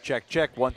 Check, check, one.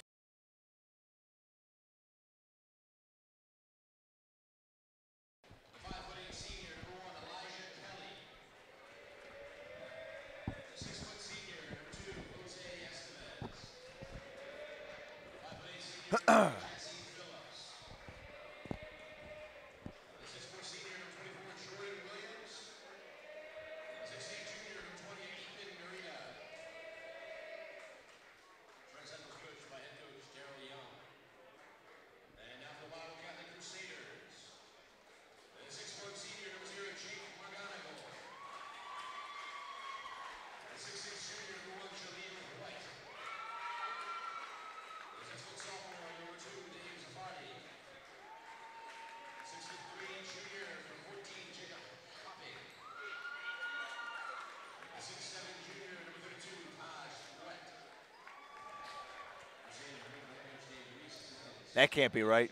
That can't be right.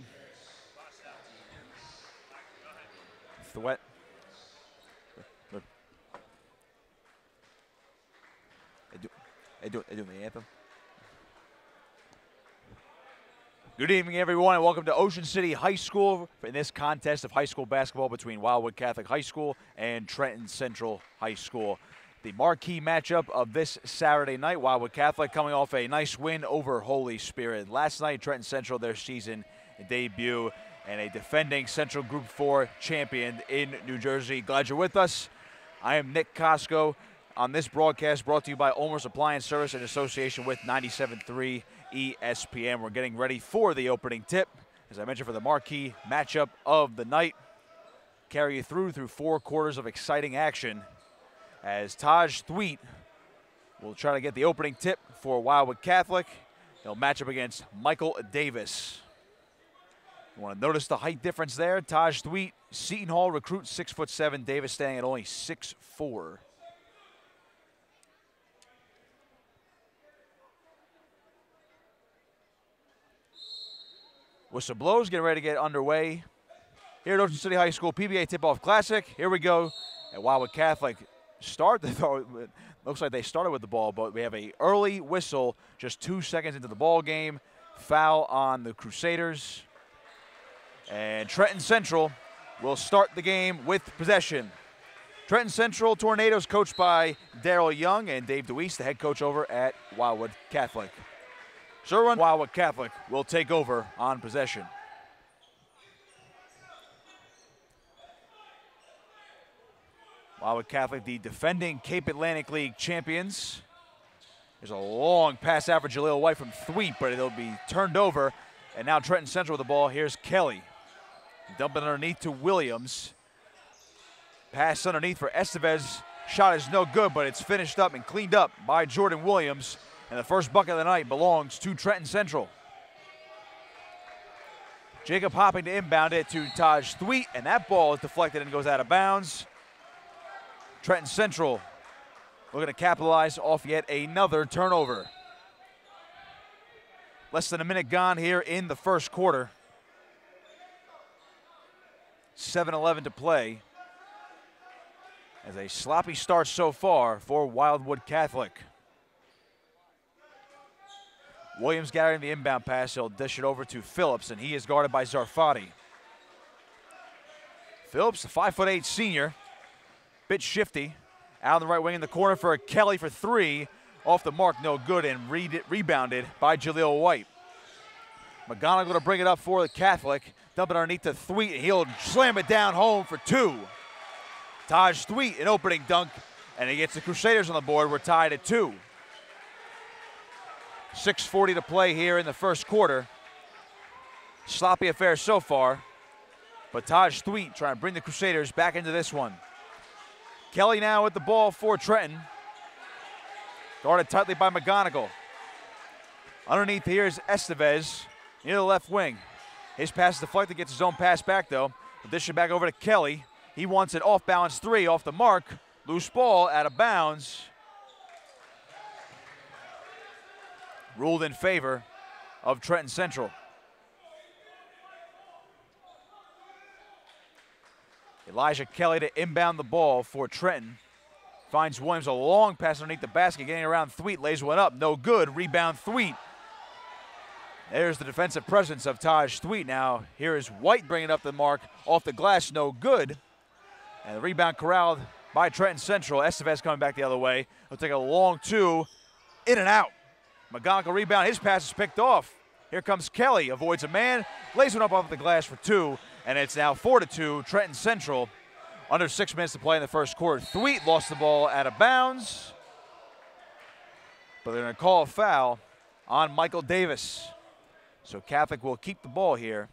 Thwet. They do the anthem. Good evening, everyone, and welcome to Ocean City High School in this contest of high school basketball between Wildwood Catholic High School and Trenton Central High School. The marquee matchup of this Saturday night, Wildwood Catholic coming off a nice win over Holy Spirit. Last night, Trenton Central, their season debut, and a defending Central Group 4 champion in New Jersey. Glad you're with us. I am Nick Costco on this broadcast brought to you by Olmer's Appliance Service in association with 97.3 ESPN. We're getting ready for the opening tip, as I mentioned, for the marquee matchup of the night. Carry you through 4 quarters of exciting action, as Taj Thweet will try to get the opening tip for Wildwood Catholic. He'll match up against Michael Davis. You want to notice the height difference there. Taj Thweet, Seton Hall recruit, 6'7", Davis standing at only 6'4". Whistle blows, getting ready to get underway here at Ocean City High School PBA Tip-Off Classic. Here we go at Wildwood Catholic. Looks like they started with the ball, but we have an early whistle just 2 seconds into the ball game. Foul on the Crusaders. And Trenton Central will start the game with possession. Trenton Central Tornadoes, coached by Daryl Young and Dave DeWeese, the head coach over at Wildwood Catholic. Sherwin Wildwood Catholic will take over on possession. Wildwood Catholic, the defending Cape Atlantic League champions. There's a long pass out for Jaleel White from Thweet, but it'll be turned over. And now Trenton Central with the ball. Here's Kelly. Dumping underneath to Williams. Pass underneath for Estevez. Shot is no good, but it's finished up and cleaned up by Jordan Williams. And the first bucket of the night belongs to Trenton Central. Jacob hopping to inbound it to Taj Thweet, and that ball is deflected and goes out of bounds. Trenton Central looking to capitalize off yet another turnover. Less than a minute gone here in the first quarter. 7:11 to play. As a sloppy start so far for Wildwood Catholic. Williams gathering the inbound pass. He'll dish it over to Phillips, and he is guarded by Zarfati. Phillips, the 5'8" senior. Bit shifty. Out on the right wing in the corner for Kelly for 3. Off the mark, no good, and rebounded by Jaleel White. McGonigal to bring it up for the Catholic. Dump it underneath to Thweet, and he'll slam it down home for 2. Taj Thweet, an opening dunk, and he gets the Crusaders on the board. We're tied at 2. 6:40 to play here in the first quarter. Sloppy affair so far, but Taj Thweet trying to bring the Crusaders back into this one. Kelly now with the ball for Trenton. Guarded tightly by McGonigal. Underneath here is Estevez near the left wing. His pass is deflected, gets his own pass back though. Dish it back over to Kelly. He wants it off balance 3, off the mark. Loose ball, out of bounds. Ruled in favor of Trenton Central. Elijah Kelly to inbound the ball for Trenton. Finds Williams, a long pass underneath the basket, getting around Thweet, lays one up, no good. Rebound Thweet. There's the defensive presence of Taj Thweet. Now here is White bringing up the mark off the glass, no good. And the rebound corralled by Trenton Central. Estevez coming back the other way. He'll take a long two, in and out. McGonigal rebound, his pass is picked off. Here comes Kelly, avoids a man, lays one up off the glass for two, and it's now 4-2, Trenton Central. Under 6 minutes to play in the first quarter. Thweet lost the ball out of bounds, but they're gonna call a foul on Michael Davis. So Catholic will keep the ball here.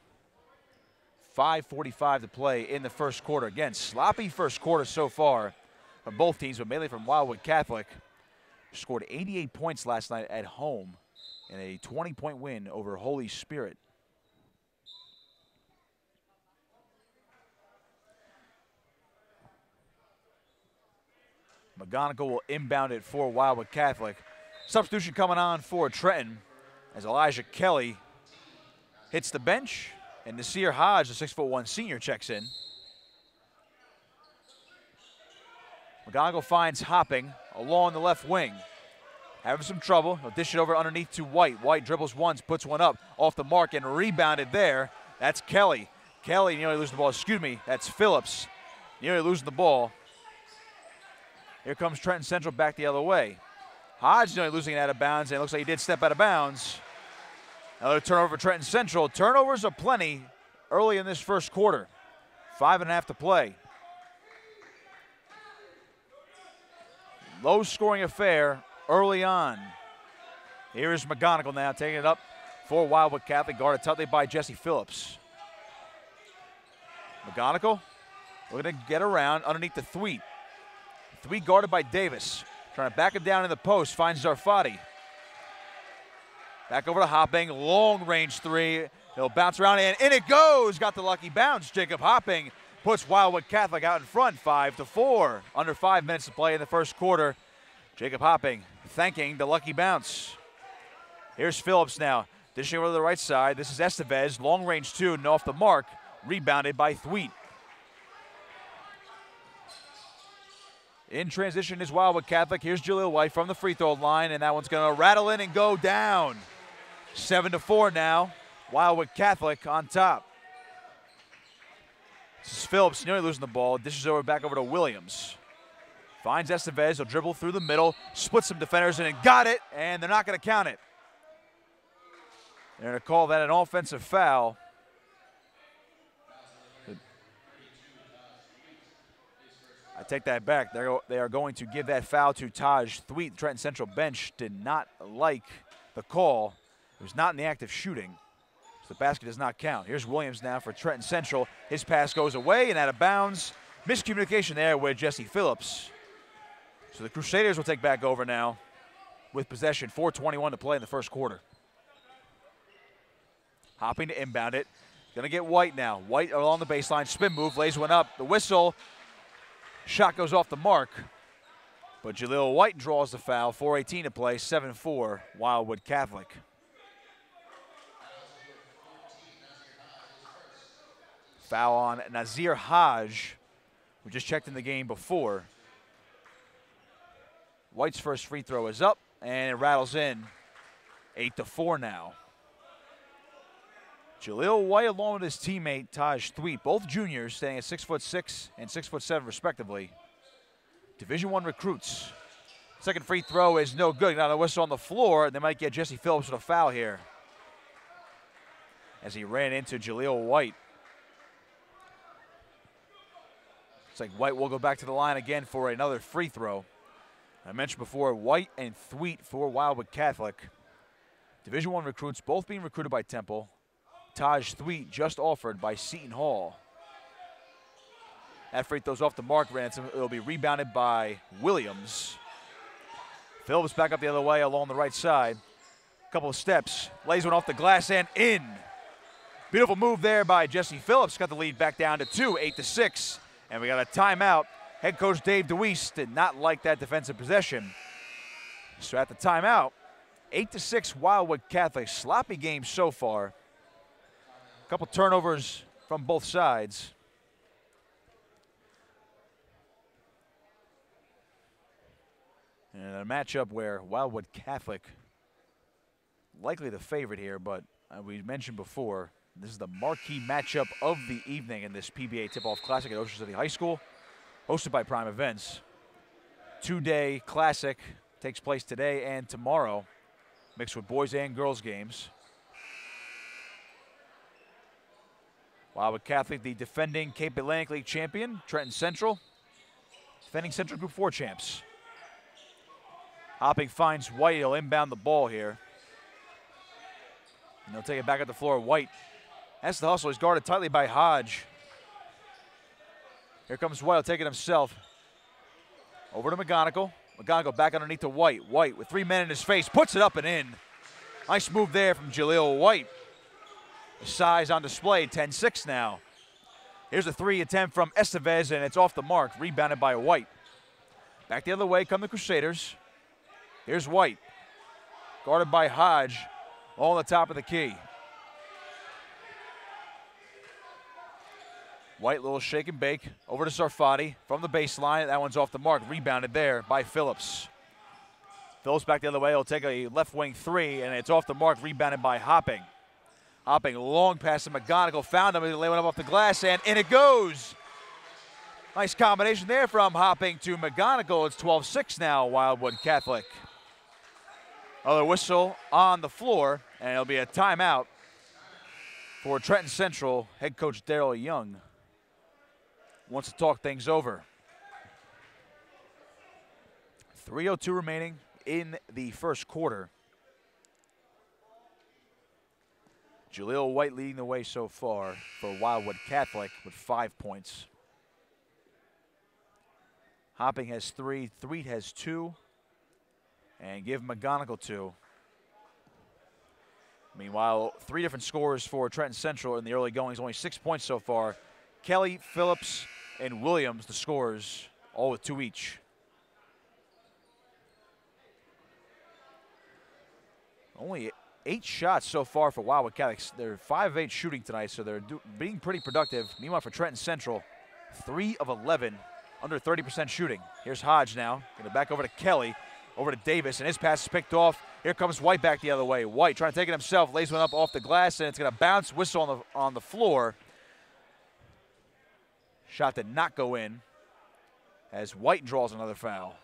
5:45 to play in the first quarter. Again, sloppy first quarter so far from both teams, but mainly from Wildwood Catholic. Scored 88 points last night at home in a 20-point win over Holy Spirit. McGonigal will inbound it for Wildwood Catholic. Substitution coming on for Trenton as Elijah Kelly hits the bench, and Nasir Hodge, the 6'1" senior, checks in. McGonigal finds Hopping along the left wing. Having some trouble. He'll dish it over underneath to White. White dribbles once, puts one up off the mark, and rebounded there. That's Kelly. Kelly nearly losing the ball. Excuse me, that's Phillips. Nearly losing the ball. Here comes Trenton Central back the other way. Hodge nearly losing it out of bounds, and it looks like he did step out of bounds. Another turnover for Trenton Central. Turnovers are plenty early in this first quarter. 5.5 to play. Low-scoring affair early on. Here is McGonigal now taking it up for Wildwood Catholic, guarded tightly by Jesse Phillips. McGonigal looking to get around underneath the Thweet. Thweet guarded by Davis. Trying to back him down in the post, finds Zarfati. Back over to Hopping, long-range three. He'll bounce around, and in it goes. Got the lucky bounce. Jacob Hopping puts Wildwood Catholic out in front, 5-4. Under 5 minutes to play in the first quarter. Jacob Hopping thanking the lucky bounce. Here's Phillips now, dishing over to the right side. This is Estevez, long-range two, and off the mark, rebounded by Thweet. In transition is Wildwood Catholic. Here's Jaleel White from the free throw line, and that one's going to rattle in and go down. 7-4 now. Wildwood Catholic on top. This is Phillips nearly losing the ball. Dishes over back over to Williams. Finds Estevez. He'll dribble through the middle, splits some defenders, and got it, and they're not going to count it. They're going to call that an offensive foul. I take that back. They are going to give that foul to Taj Thweet. The Trenton Central bench did not like the call. It was not in the act of shooting, so the basket does not count. Here's Williams now for Trenton Central. His pass goes away and out of bounds. Miscommunication there with Jesse Phillips. So the Crusaders will take back over now with possession. 4:21 to play in the first quarter. Hopping to inbound it. Going to get White now. White along the baseline. Spin move. Lays one up. The whistle. Shot goes off the mark, but Jaleel White draws the foul. 4:18 to play, 7-4, Wildwood Catholic. Foul on Nasir Hodge, who just checked in the game before. White's first free throw is up, and it rattles in. 8-4 now. Jaleel White along with his teammate Taj Thweet, both juniors, standing at 6'6" and 6'7" respectively. Division I recruits. Second free throw is no good. Now the whistle on the floor. They might get Jesse Phillips with a foul here as he ran into Jaleel White. Looks like White will go back to the line again for another free throw. I mentioned before, White and Thweet for Wildwood Catholic. Division I recruits, both being recruited by Temple. Taj Thweet just offered by Seton Hall. That free throw's off the mark, Ransom. It'll be rebounded by Williams. Phillips back up the other way along the right side. Couple of steps, lays one off the glass and in. Beautiful move there by Jesse Phillips. Got the lead back down to 2, 8-6. And we got a timeout. Head coach Dave DeWeese did not like that defensive possession. So at the timeout, 8-6 Wildwood Catholic. Sloppy game so far. Couple turnovers from both sides. And a matchup where Wildwood Catholic, likely the favorite here, but we mentioned before, this is the marquee matchup of the evening in this PBA Tip-Off Classic at Ocean City High School, hosted by Prime Events. Two-day classic takes place today and tomorrow, mixed with boys and girls games. Wildwood Catholic, the defending Cape Atlantic League champion. Trenton Central, defending Central Group 4 champs. Hopping finds White. He'll inbound the ball here. And he'll take it back at the floor. White has the hustle. He's guarded tightly by Hodge. Here comes White. He'll take it himself. Over to McGonigal. McGonigal back underneath to White. White with 3 men in his face. Puts it up and in. Nice move there from Jaleel White. The size on display. 10-6 now. Here's a 3 attempt from Estevez, and it's off the mark. Rebounded by White. Back the other way come the Crusaders. Here's White. Guarded by Hodge. All on the top of the key. White, little shake and bake. Over to Sarfati from the baseline. That one's off the mark. Rebounded there by Phillips. Phillips back the other way. He'll take a left wing 3, and it's off the mark. Rebounded by Hopping. Hopping long pass to McGonigal. Found him. He lay one up off the glass, and in it goes. Nice combination there from Hopping to McGonigal. It's 12-6 now, Wildwood Catholic. Another whistle on the floor, and it'll be a timeout for Trenton Central. Head coach Daryl Young wants to talk things over. 3:02 remaining in the first quarter. Jaleel White leading the way so far for Wildwood Catholic with 5 points. Hopping has 3, Threet has 2, and give McGonigal 2. Meanwhile, 3 different scores for Trenton Central in the early goings, only 6 points so far. Kelly, Phillips, and Williams, the scorers, all with 2 each. Only 8 shots so far for Wildwood Catholic. They're 5 of 8 shooting tonight, so they're being pretty productive. Meanwhile, for Trenton Central, 3 of 11, under 30% shooting. Here's Hodge now. Going to back over to Kelly, over to Davis, and his pass is picked off. Here comes White back the other way. White trying to take it himself, lays one up off the glass, and it's going to bounce, whistle on the floor. Shot did not go in as White draws another foul.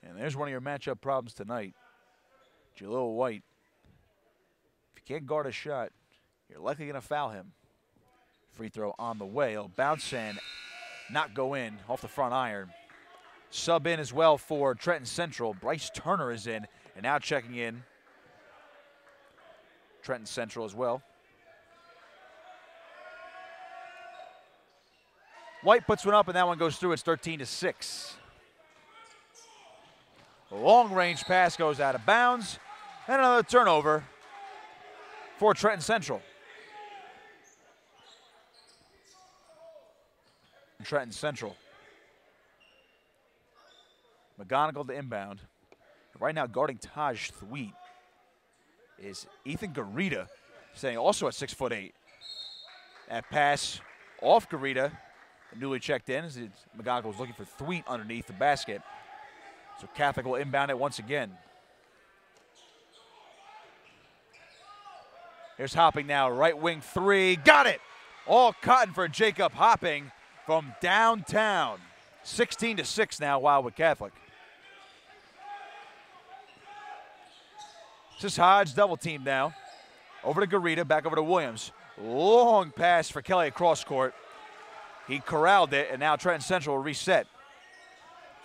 And there's one of your matchup problems tonight. Jaleel White. If you can't guard a shot, you're likely going to foul him. Free throw on the way. It'll bounce and not go in off the front iron. Sub in as well for Trenton Central. Bryce Turner is in, and now checking in Trenton Central as well. White puts one up, and that one goes through. It's 13-6. The long-range pass goes out of bounds, and another turnover for Trenton Central. Trenton Central. McGonigal to inbound. Right now guarding Taj Thweet is Ethan Garita, staying also at 6'8". That pass off Garita, newly checked in as McGonigal was looking for Thweet underneath the basket. So Catholic will inbound it once again. Here's Hopping now, right wing 3, got it! All cotton for Jacob Hopping from downtown. 16-6 now, Wildwood Catholic. This is Hodge double team now. Over to Garita, back over to Williams. Long pass for Kelly across court. He corralled it, and now Trenton Central will reset.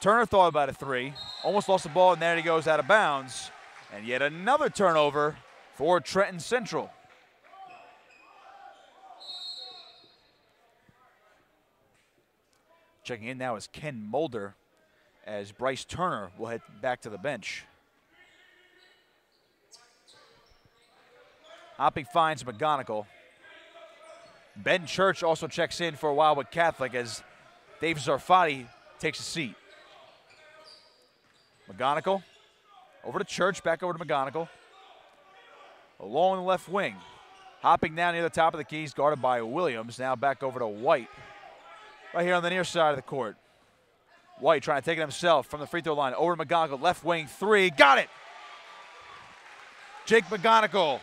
Turner thought about a 3. Almost lost the ball, and there he goes out of bounds. And yet another turnover for Trenton Central. Checking in now is Ken Mulder as Bryce Turner will head back to the bench. Hopping finds McGonigal. Ben Church also checks in for Wildwood Catholic as Dave Zarfati takes a seat. McGonigal over to Church, back over to McGonigal. Along the left wing. Hopping down near the top of the keys, guarded by Williams. Now back over to White. Right here on the near side of the court. White trying to take it himself from the free throw line. Over to McGonigal, left wing 3, got it! Jake McGonigal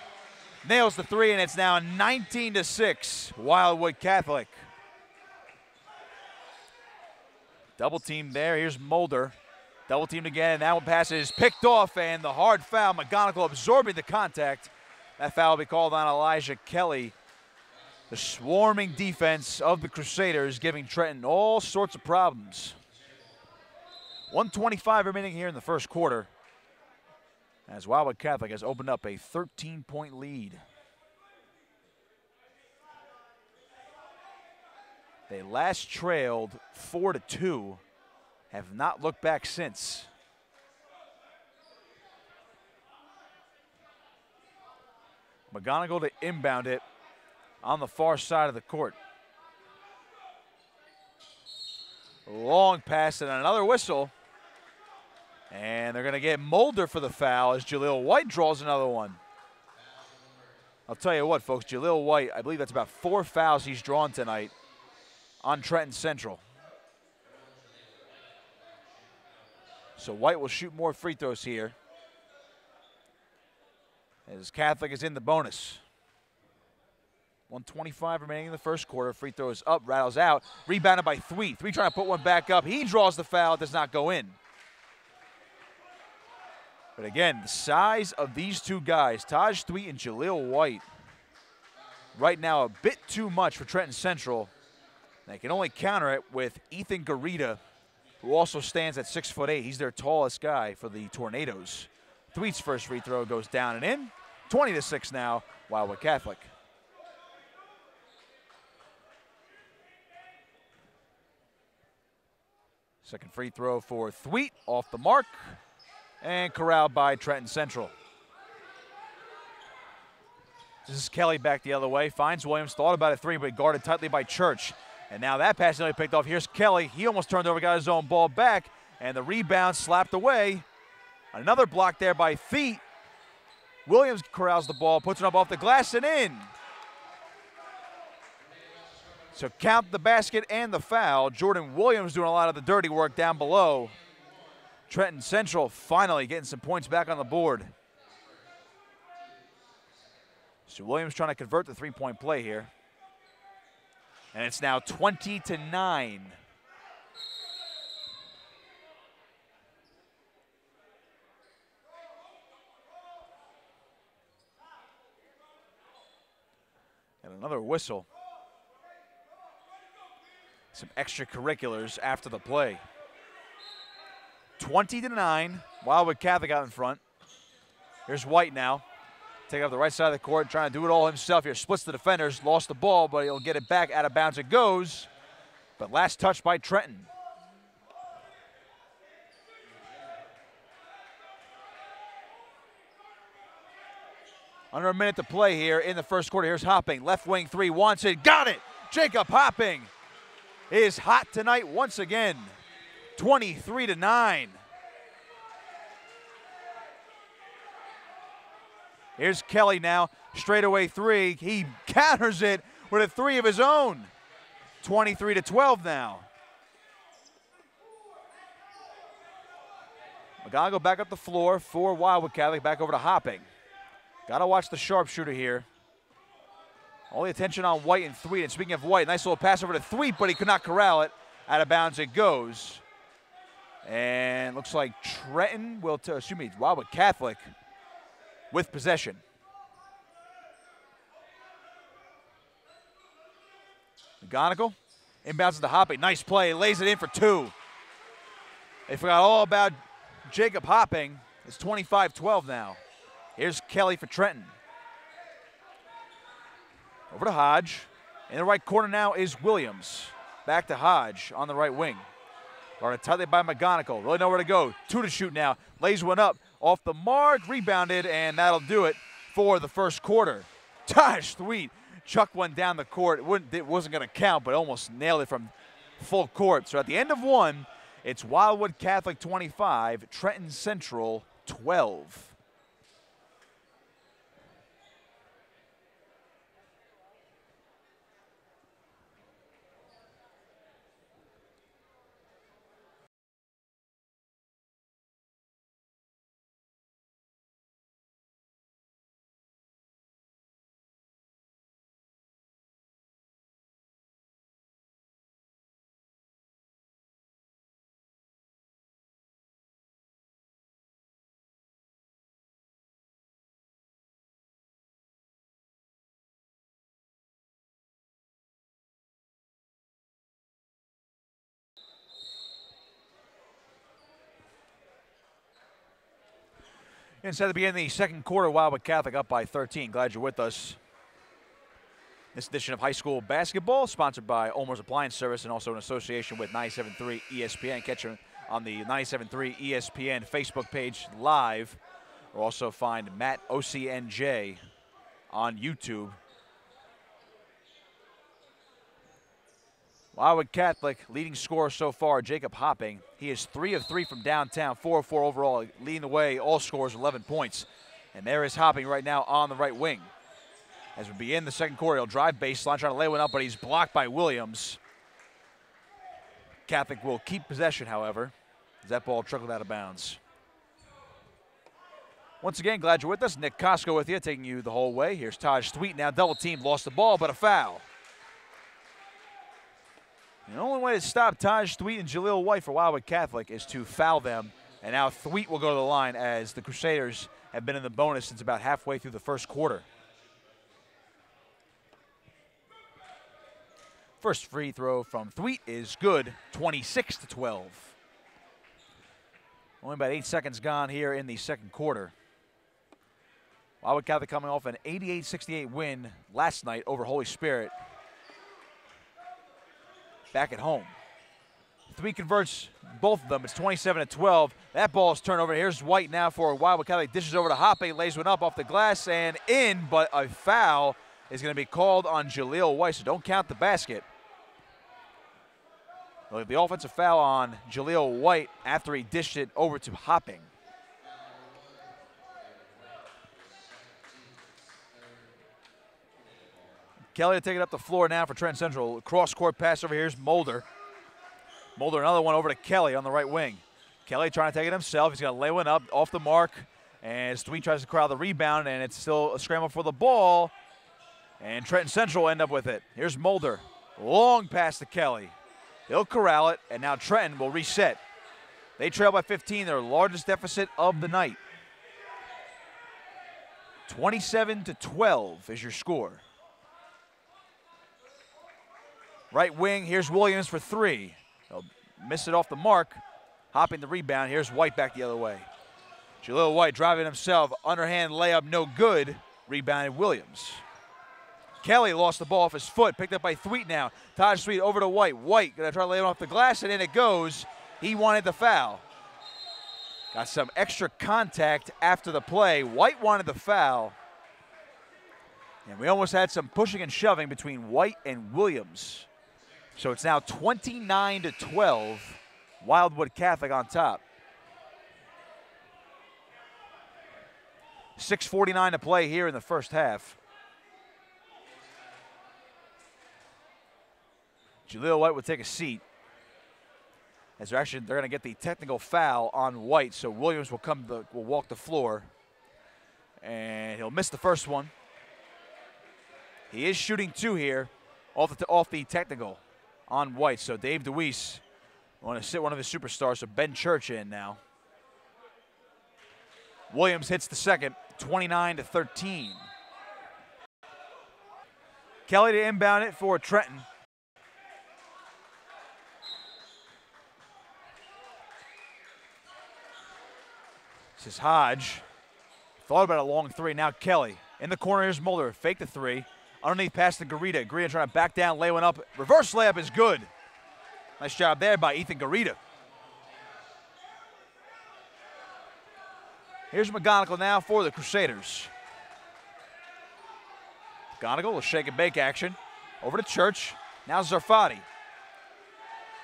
nails the three, and it's now 19-6, Wildwood Catholic. Double team there. Here's Mulder. Double teamed again, and that one pass is picked off, and the hard foul. McGonigal absorbing the contact. That foul will be called on Elijah Kelly. The swarming defense of the Crusaders giving Trenton all sorts of problems. 1:25 remaining here in the first quarter, as Wildwood Catholic has opened up a 13-point lead. They last trailed 4-2, have not looked back since. McGonigal to inbound it on the far side of the court. Long pass and another whistle. And they're going to get Mulder for the foul as Jaleel White draws another one. I'll tell you what, folks, Jaleel White, I believe that's about 4 fouls he's drawn tonight on Trenton Central. So White will shoot more free throws here, as Catholic is in the bonus. 1:25 remaining in the first quarter. Free throw is up, rattles out. Rebounded by Thweet. Thweet trying to put one back up. He draws the foul, does not go in. But again, the size of these two guys, Taj Thweet and Jaleel White, right now a bit too much for Trenton Central. They can only counter it with Ethan Garita, who also stands at 6'8". He's their tallest guy for the Tornadoes. Thweet's first free throw goes down and in. 20-6 now, Wildwood Catholic. Second free throw for Thweet, off the mark, and corralled by Trenton Central. This is Kelly back the other way, finds Williams, thought about a three, but guarded tightly by Church. And now that pass nearly picked off. Here's Kelly. He almost turned over, got his own ball back, and the rebound slapped away. Another block there by Thweet. Williams corrals the ball, puts it up off the glass and in. So count the basket and the foul. Jordan Williams doing a lot of the dirty work down below. Trenton Central finally getting some points back on the board. So Williams trying to convert the three-point play here. And it's now 20-9. And another whistle. Some extracurriculars after the play. 20-9. Wildwood Catholic out in front. Here's White now. Take up the right side of the court, trying to do it all himself here. Splits the defenders, lost the ball, but he'll get it back. Out of bounds it goes. But last touch by Trenton. Under a minute to play here in the first quarter. Here's Hopping. Left wing three, wants it, got it! Jacob Hopping is hot tonight once again. 23-9. Here's Kelly now, straightaway three. He counters it with a three of his own. 23-12 now. McGonigal back up the floor for Wildwood Catholic, back over to Hopping. Gotta watch the sharpshooter here. All the attention on White and Thweet. And speaking of White, nice little pass over to Thweet, but he could not corral it. Out of bounds it goes. And looks like Trenton will, Wildwood Catholic with possession. McGonigal inbounds to Hopping. Nice play, lays it in for two. They forgot all about Jacob Hopping. It's 25-12 now. Here's Kelly for Trenton. Over to Hodge. In the right corner now is Williams. Back to Hodge on the right wing. Guarded tightly by McGonigal. Really nowhere to go. Two to shoot now. Lays one up. Off the mark. Rebounded, and that'll do it for the first quarter. Taj Thweet chucked one down the court. It wasn't going to count, but almost nailed it from full court. So at the end of one, it's Wildwood Catholic 25, Trenton Central 12. Inside the beginning of the second quarter, Wildwood Catholic up by 13. Glad you're with us. This edition of high school basketball sponsored by Olmer's Appliance Service and also in association with 97.3 ESPN. Catch them on the 97.3 ESPN Facebook page live. We'll also find Matt OCNJ on YouTube. Wildwood Catholic leading scorer so far, Jacob Hopping. He is 3 of 3 from downtown, 4 of 4 overall, leading the way, all scores 11 points. And there is Hopping right now on the right wing. As we begin the second quarter, he'll drive baseline, trying to lay one up, but he's blocked by Williams. Catholic will keep possession, however, as that ball trickled out of bounds. Once again, glad you're with us. Nick Costco with you, taking you the whole way. Here's Taj Sweet now, double team, lost the ball, but a foul. The only way to stop Taj Thweet and Jaleel White for Wildwood Catholic is to foul them. And now Thweet will go to the line as the Crusaders have been in the bonus since about halfway through the first quarter. First free throw from Thweet is good, 26-12. Only about 8 seconds gone here in the second quarter. Wildwood Catholic coming off an 88-68 win last night over Holy Spirit. Back at home. Thweet converts both of them. It's 27-12. That ball is turned over. Here's White now for Wildwood Catholic. Dishes over to Hoppe, lays one up off the glass and in, but a foul is going to be called on Jaleel White, so don't count the basket. The offensive foul on Jaleel White after he dished it over to Hopping. Kelly to take it up the floor now for Trenton Central. Cross-court pass over here is Mulder. Mulder, another one over to Kelly on the right wing. Kelly trying to take it himself. He's going to lay one up off the mark. And Thweet tries to corral the rebound, and it's still a scramble for the ball. And Trenton Central end up with it. Here's Mulder. Long pass to Kelly. He'll corral it, and now Trenton will reset. They trail by 15, their largest deficit of the night. 27-12 is your score. Right wing, here's Williams for 3. He'll miss it off the mark. Hopping the rebound, here's White back the other way. Jaleel White driving himself, underhand layup, no good. Rebounded Williams. Kelly lost the ball off his foot, picked up by Thweet now. Taj Sweet over to White. White gonna try to lay it off the glass, and in it goes. He wanted the foul. Got some extra contact after the play. White wanted the foul. And we almost had some pushing and shoving between White and Williams. So it's now 29-12, Wildwood Catholic on top. 6:49 to play here in the first half. Jaleel White will take a seat. As they're going to get the technical foul on White, so Williams will walk the floor. And he'll miss the first one. He is shooting 2 here off the technical on White. So Dave DeWeese want to sit one of his superstars, so Ben Church in now. Williams hits the second, 29-13. Kelly to inbound it for Trenton. This is Hodge. Thought about a long 3. Now Kelly. In the corner, here's Mulder. Fake the 3. Underneath pass to Garita. Garita trying to back down, lay one up. Reverse layup is good. Nice job there by Ethan Garita. Here's McGonigal now for the Crusaders. McGonigal will shake and bake action. Over to Church. Now Zarfati.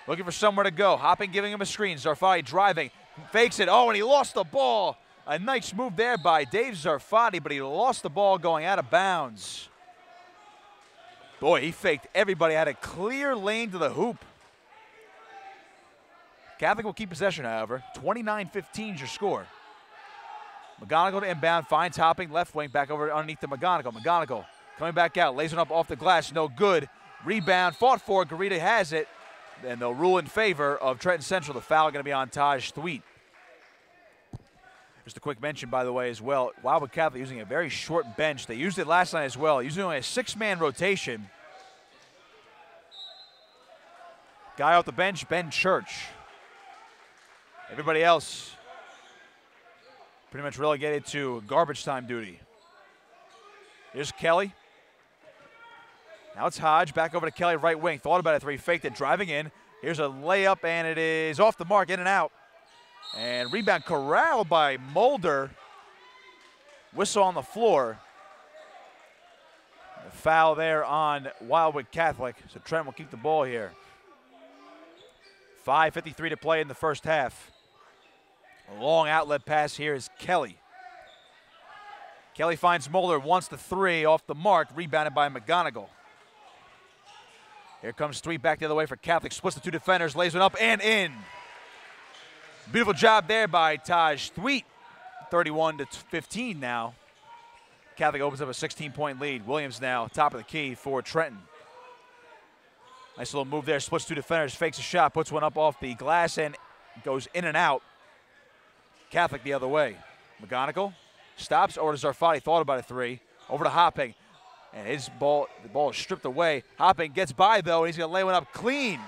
Looking for somewhere to go. Hopping, giving him a screen. Zarfati driving. Fakes it. Oh, and he lost the ball. A nice move there by Dave Zarfati, but he lost the ball going out of bounds. Boy, he faked everybody. Had a clear lane to the hoop. Catholic will keep possession, however. 29-15 is your score. McGonigal to inbound, finds Hopping, left wing, back over underneath to McGonigal. McGonigal coming back out, lays it up off the glass, no good. Rebound, fought for, Garita has it. And they'll rule in favor of Trenton Central. The foul going to be on Taj Thweet. Just a quick mention, by the way, as well. Wildwood Catholic using a very short bench. They used it last night as well, using only a 6-man rotation. Guy off the bench, Ben Church. Everybody else pretty much relegated to garbage time duty. Here's Kelly. Now it's Hodge, back over to Kelly, right wing. Thought about it, three, faked it, driving in. Here's a layup, and it is off the mark, in and out. And rebound corralled by Mulder. Whistle on the floor. The foul there on Wildwood Catholic, so Trent will keep the ball here. 5:53 to play in the first half. A long outlet pass here is Kelly. Kelly finds Mulder, wants the three, off the mark, rebounded by McGonigal. Here comes Thweet back the other way for Catholic, splits the two defenders, lays it up and in. Beautiful job there by Taj Thweet. 31-15 now. Catholic opens up a 16-point lead. Williams now top of the key for Trenton. Nice little move there, splits two defenders, fakes a shot, puts one up off the glass and goes in and out. Catholic the other way. McGonigal stops, over to Zarfati, thought about a three. Over to Hopping, and the ball is stripped away. Hopping gets by though, and he's gonna lay one up clean.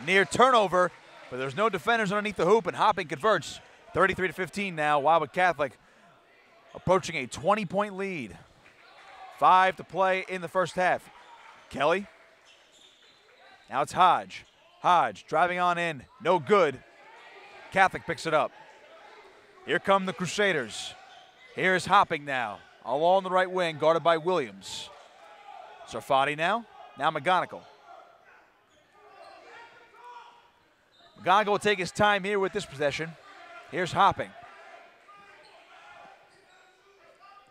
Near turnover, but there's no defenders underneath the hoop, and Hopping converts. 33-15 now, Wildwood Catholic approaching a 20-point lead. 5 to play in the first half. Kelly. Now it's Hodge. Hodge driving on in, no good. Catholic picks it up. Here come the Crusaders. Here's Hopping now, along the right wing, guarded by Williams. Zarfati now McGonigal. McGonigal will take his time here with this possession. Here's Hopping.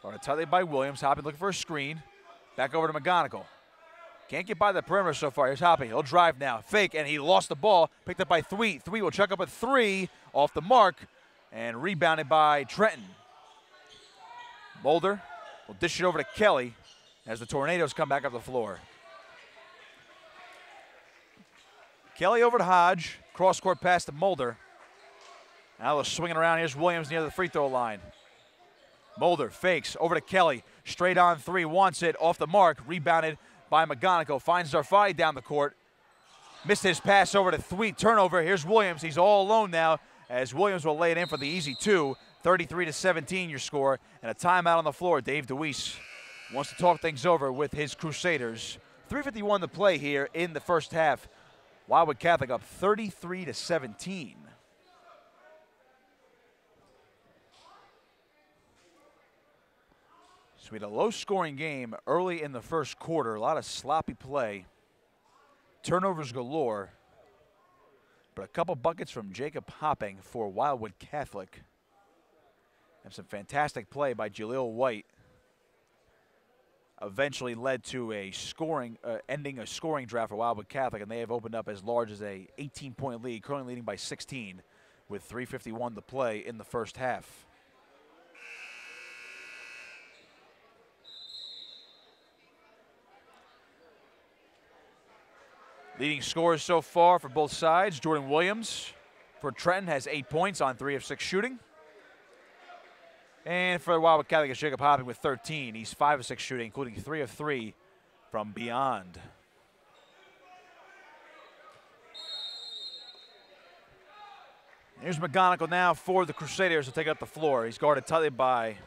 Guarded tightly by Williams. Hopping looking for a screen. Back over to McGonigal. Can't get by the perimeter so far. Here's Hopping. He'll drive now. Fake, and he lost the ball. Picked up by Thweet. Thweet will chuck up a three off the mark and rebounded by Trenton. Mulder will dish it over to Kelly as the Tornadoes come back up the floor. Kelly over to Hodge. Cross-court pass to Mulder. Now they're swinging around. Here's Williams near the free throw line. Mulder fakes over to Kelly. Straight on three. Wants it. Off the mark. Rebounded by McGonigal. Finds Zarfati down the court. Missed his pass over to Thweet. Turnover. Here's Williams. He's all alone now as Williams will lay it in for the easy two. 33-17 your score. And a timeout on the floor. Dave DeWeese wants to talk things over with his Crusaders. 3:51 to play here in the first half. Wildwood Catholic up 33-17. So we had a low-scoring game early in the first quarter. A lot of sloppy play. Turnovers galore. But a couple buckets from Jacob Hopping for Wildwood Catholic. And some fantastic play by Jaleel White. Eventually led to a ending a scoring drought for Wildwood Catholic, and they have opened up as large as a 18-point lead, currently leading by 16 with 3:51 to play in the first half. Leading scorers so far for both sides, Jordan Williams for Trenton has 8 points on 3 of 6 shooting. And for Wildwood Catholic, it's Jacob Hopping with 13. He's 5 of 6 shooting, including 3 of 3 from beyond. Here's McGonigal now for the Crusaders to take up the floor. He's guarded tightly by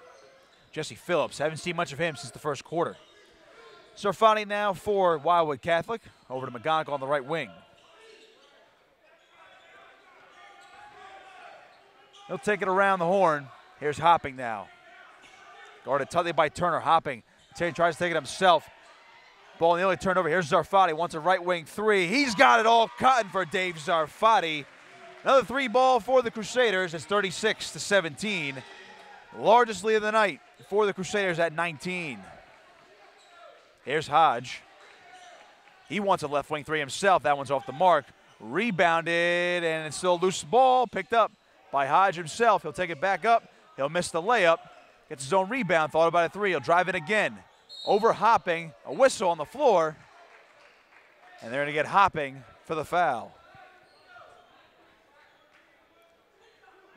Jesse Phillips. Haven't seen much of him since the first quarter. Zarfati now for Wildwood Catholic. Over to McGonigal on the right wing. He'll take it around the horn. Here's Hopping now. Guarded tightly by Turner. Hopping tries to take it himself. Ball nearly turned over. Here's Zarfati. Wants a right wing three. He's got it all cotton for Dave Zarfati. Another 3 ball for the Crusaders. It's 36-17. Largest lead of the night for the Crusaders at 19. Here's Hodge. He wants a left wing three himself. That one's off the mark. Rebounded, and it's still a loose ball. Picked up by Hodge himself. He'll take it back up. He'll miss the layup. Gets his own rebound. Thought about a three. He'll drive it again. Over Hopping. A whistle on the floor. And they're going to get Hopping for the foul.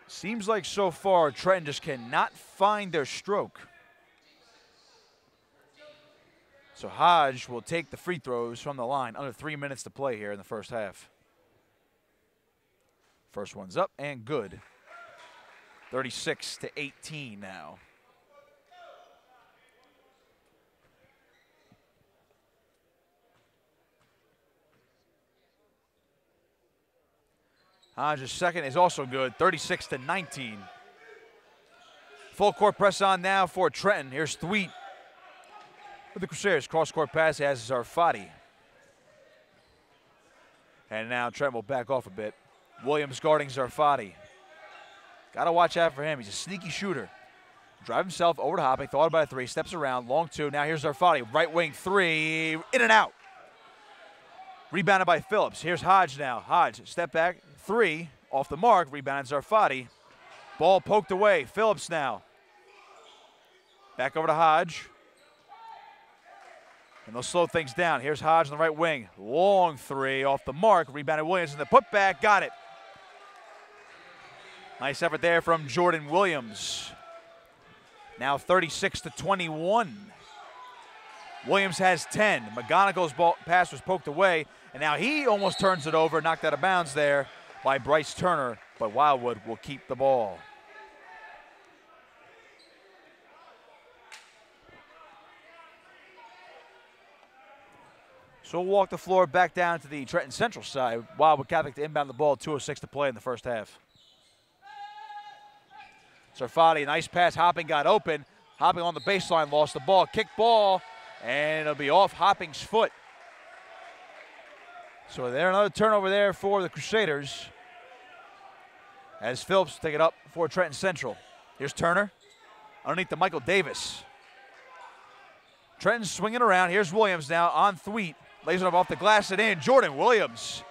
Seems like so far Trenton just cannot find their stroke. So Hodge will take the free throws from the line. Under 3 minutes to play here in the first half. First one's up and good. 36-18 now. Hodge's second is also good, 36-19. Full court press on now for Trenton. Here's Thweet with the Crusaders. Cross-court pass has Zarfati. And now Trenton will back off a bit. Williams guarding Zarfati. Got to watch out for him. He's a sneaky shooter. Drive himself over to Hopping, thought about a three, steps around, long two. Now here's Zarfati, right wing three, in and out. Rebounded by Phillips. Here's Hodge now. Hodge, step back, three, off the mark, rebounded Zarfati. Ball poked away. Phillips now. Back over to Hodge. And they'll slow things down. Here's Hodge on the right wing. Long three off the mark. Rebounded Williams and the putback. Got it. Nice effort there from Jordan Williams. Now 36-21. Williams has 10. McGonigal's pass was poked away. And now he almost turns it over. Knocked out of bounds there by Bryce Turner. But Wildwood will keep the ball. So we'll walk the floor back down to the Trenton Central side. Wildwood Catholic to inbound the ball, 2:06 to play in the first half. Zarfati, nice pass. Hopping got open. Hopping on the baseline, lost the ball. Kick ball, and it'll be off Hopping's foot. So there, another turnover there for the Crusaders. As Phillips take it up for Trenton Central. Here's Turner underneath to Michael Davis. Trenton's swinging around. Here's Williams now on Thweet. Lays it up off the glass and in. Jordan Williams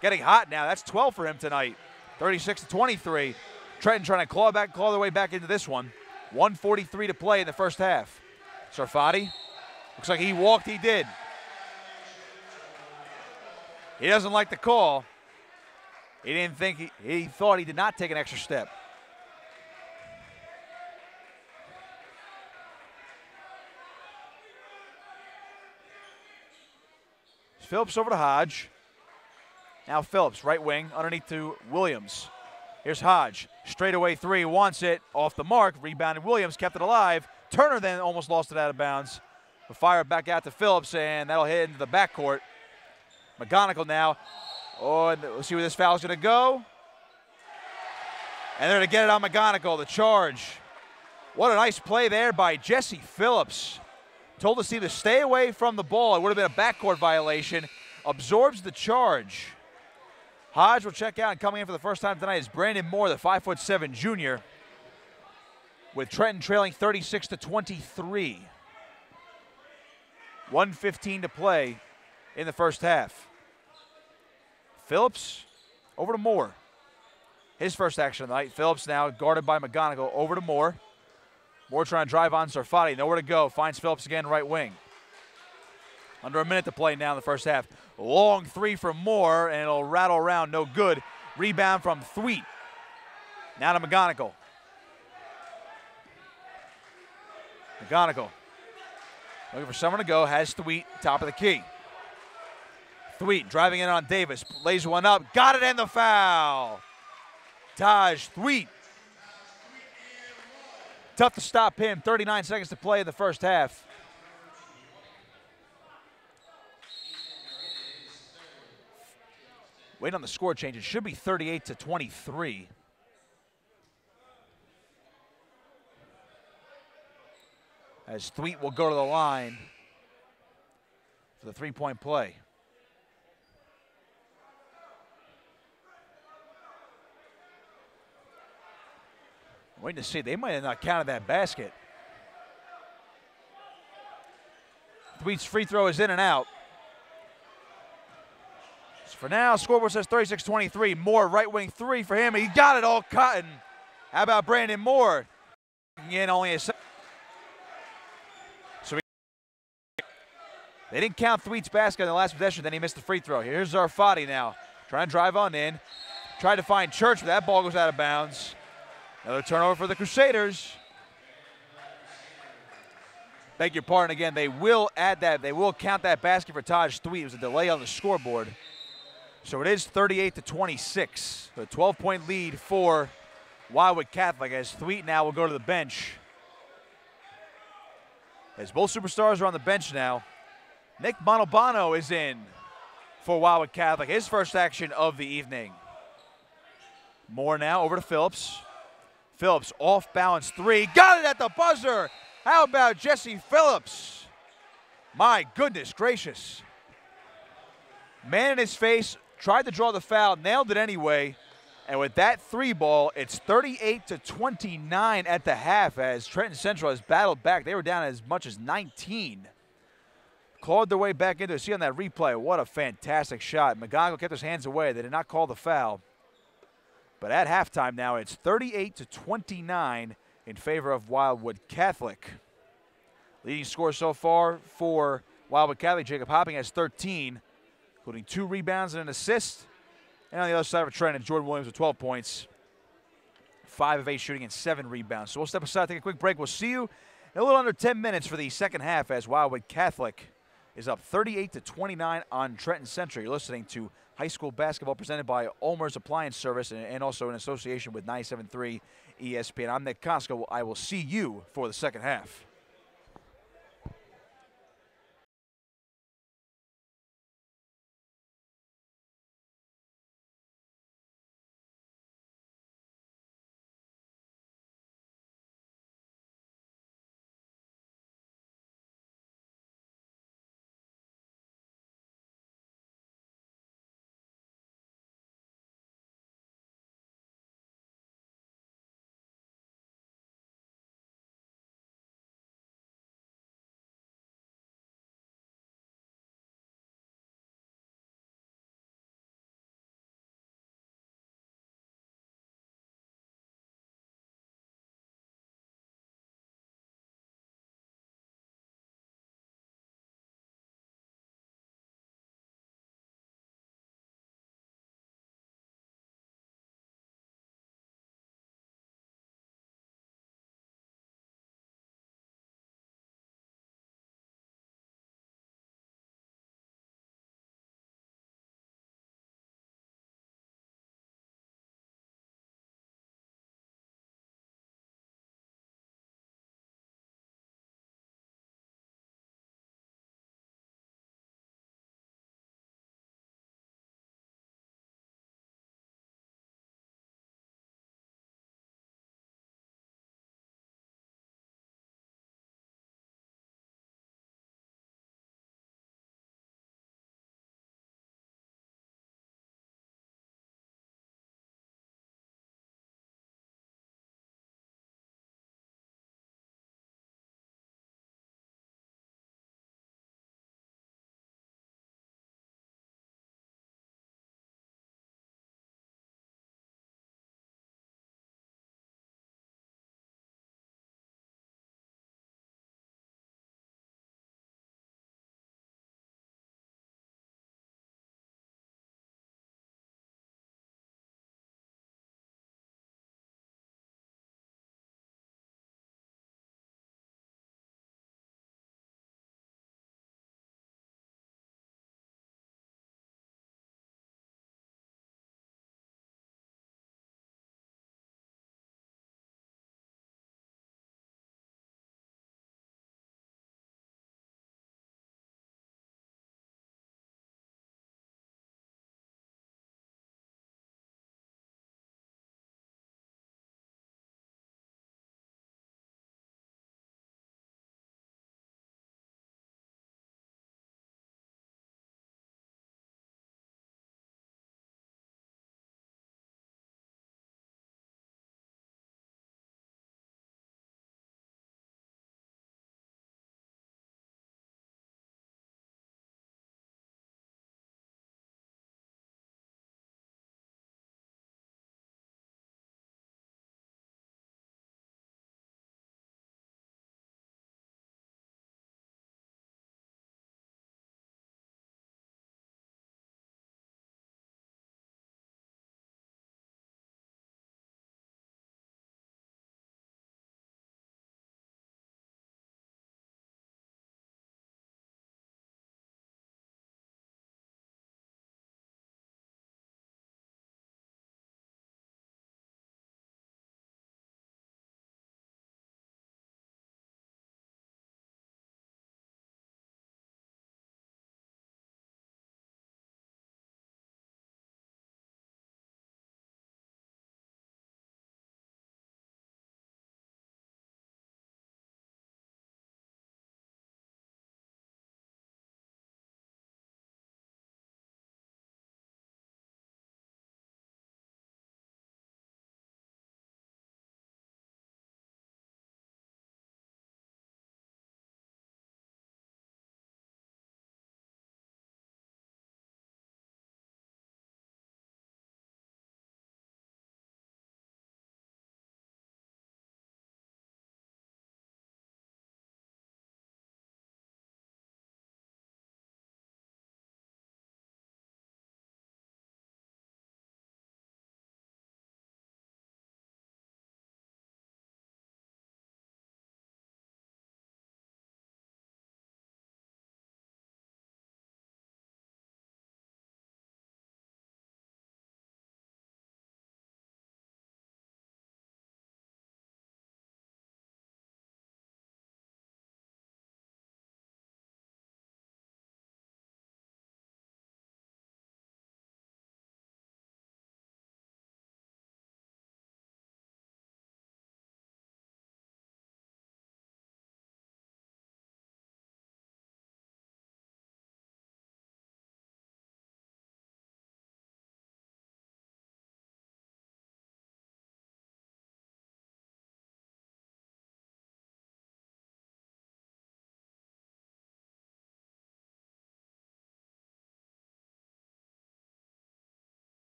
getting hot now. That's 12 for him tonight. 36-23. Trenton trying to claw their way back into this one. 1:43 to play in the first half. Zarfati, looks like he walked, he did. He doesn't like the call. He didn't think, he thought he did not take an extra step. Phillips over to Hodge. Now Phillips, right wing, underneath to Williams. Here's Hodge, straightaway three, wants it, off the mark, rebounded Williams, kept it alive. Turner then almost lost it out of bounds. But fire it back out to Phillips, and that'll hit into the backcourt. McGonigal now. Oh, and we'll see where this foul's gonna go. And they're gonna get it on McGonigal, the charge. What a nice play there by Jesse Phillips. Told us either stay away from the ball. It would have been a backcourt violation. Absorbs the charge. Hodge will check out, and coming in for the first time tonight is Brandon Moore, the 5'7" junior, with Trenton trailing 36-23. 1:15 to play in the first half. Phillips over to Moore. His first action of the night. Phillips now guarded by McGonigal, over to Moore. Moore trying to drive on Zarfati, nowhere to go. Finds Phillips again, right wing. Under a minute to play now in the first half. Long three from Moore, and it'll rattle around, no good. Rebound from Thweet. Now to McGonigal. McGonigal looking for someone to go, has Thweet, top of the key. Thweet driving in on Davis, lays one up, got it, and the foul. Taj Thweet. Tough to stop him, 39 seconds to play in the first half. Wait on the score change, it should be 38-23. As Thweet will go to the line for the three-point play. Waiting to see, they might have not counted that basket. Thweet's free throw is in and out. So for now, scoreboard says 36-23. Moore, right wing three for him. He got it all cotton. How about Brandon Moore? In only a second. So they didn't count Thweet's basket in the last possession, then he missed the free throw. Here's Zarfati now, trying to drive on in. Tried to find Church, but that ball goes out of bounds. Another turnover for the Crusaders. Beg your pardon again. They will add that. They will count that basket for Taj Thweet. It was a delay on the scoreboard. So it is 38-26. A 12-point lead for Wildwood Catholic, as Thweet now will go to the bench. As both superstars are on the bench now. Nick Montalbano is in for Wildwood Catholic, his first action of the evening. Moore now over to Phillips. Phillips off balance three, got it at the buzzer. How about Jesse Phillips? My goodness gracious. Man in his face, tried to draw the foul, nailed it anyway. And with that three ball, it's 38-29 at the half as Trenton Central has battled back. They were down as much as 19. Clawed their way back into it. See on that replay, what a fantastic shot. McGonigal kept his hands away. They did not call the foul. But at halftime now, it's 38-29 in favor of Wildwood Catholic. Leading scorer so far for Wildwood Catholic, Jacob Hopping has 13, including 2 rebounds and an assist. And on the other side of Trenton, Jordan Williams with 12 points, 5 of 8 shooting and 7 rebounds. So we'll step aside, take a quick break. We'll see you in a little under 10 minutes for the second half as Wildwood Catholic is up 38-29 on Trenton Central. You're listening to high school basketball presented by Ulmer's Appliance Service and also in association with 97.3 ESPN. I'm Nick Costco. I will see you for the second half.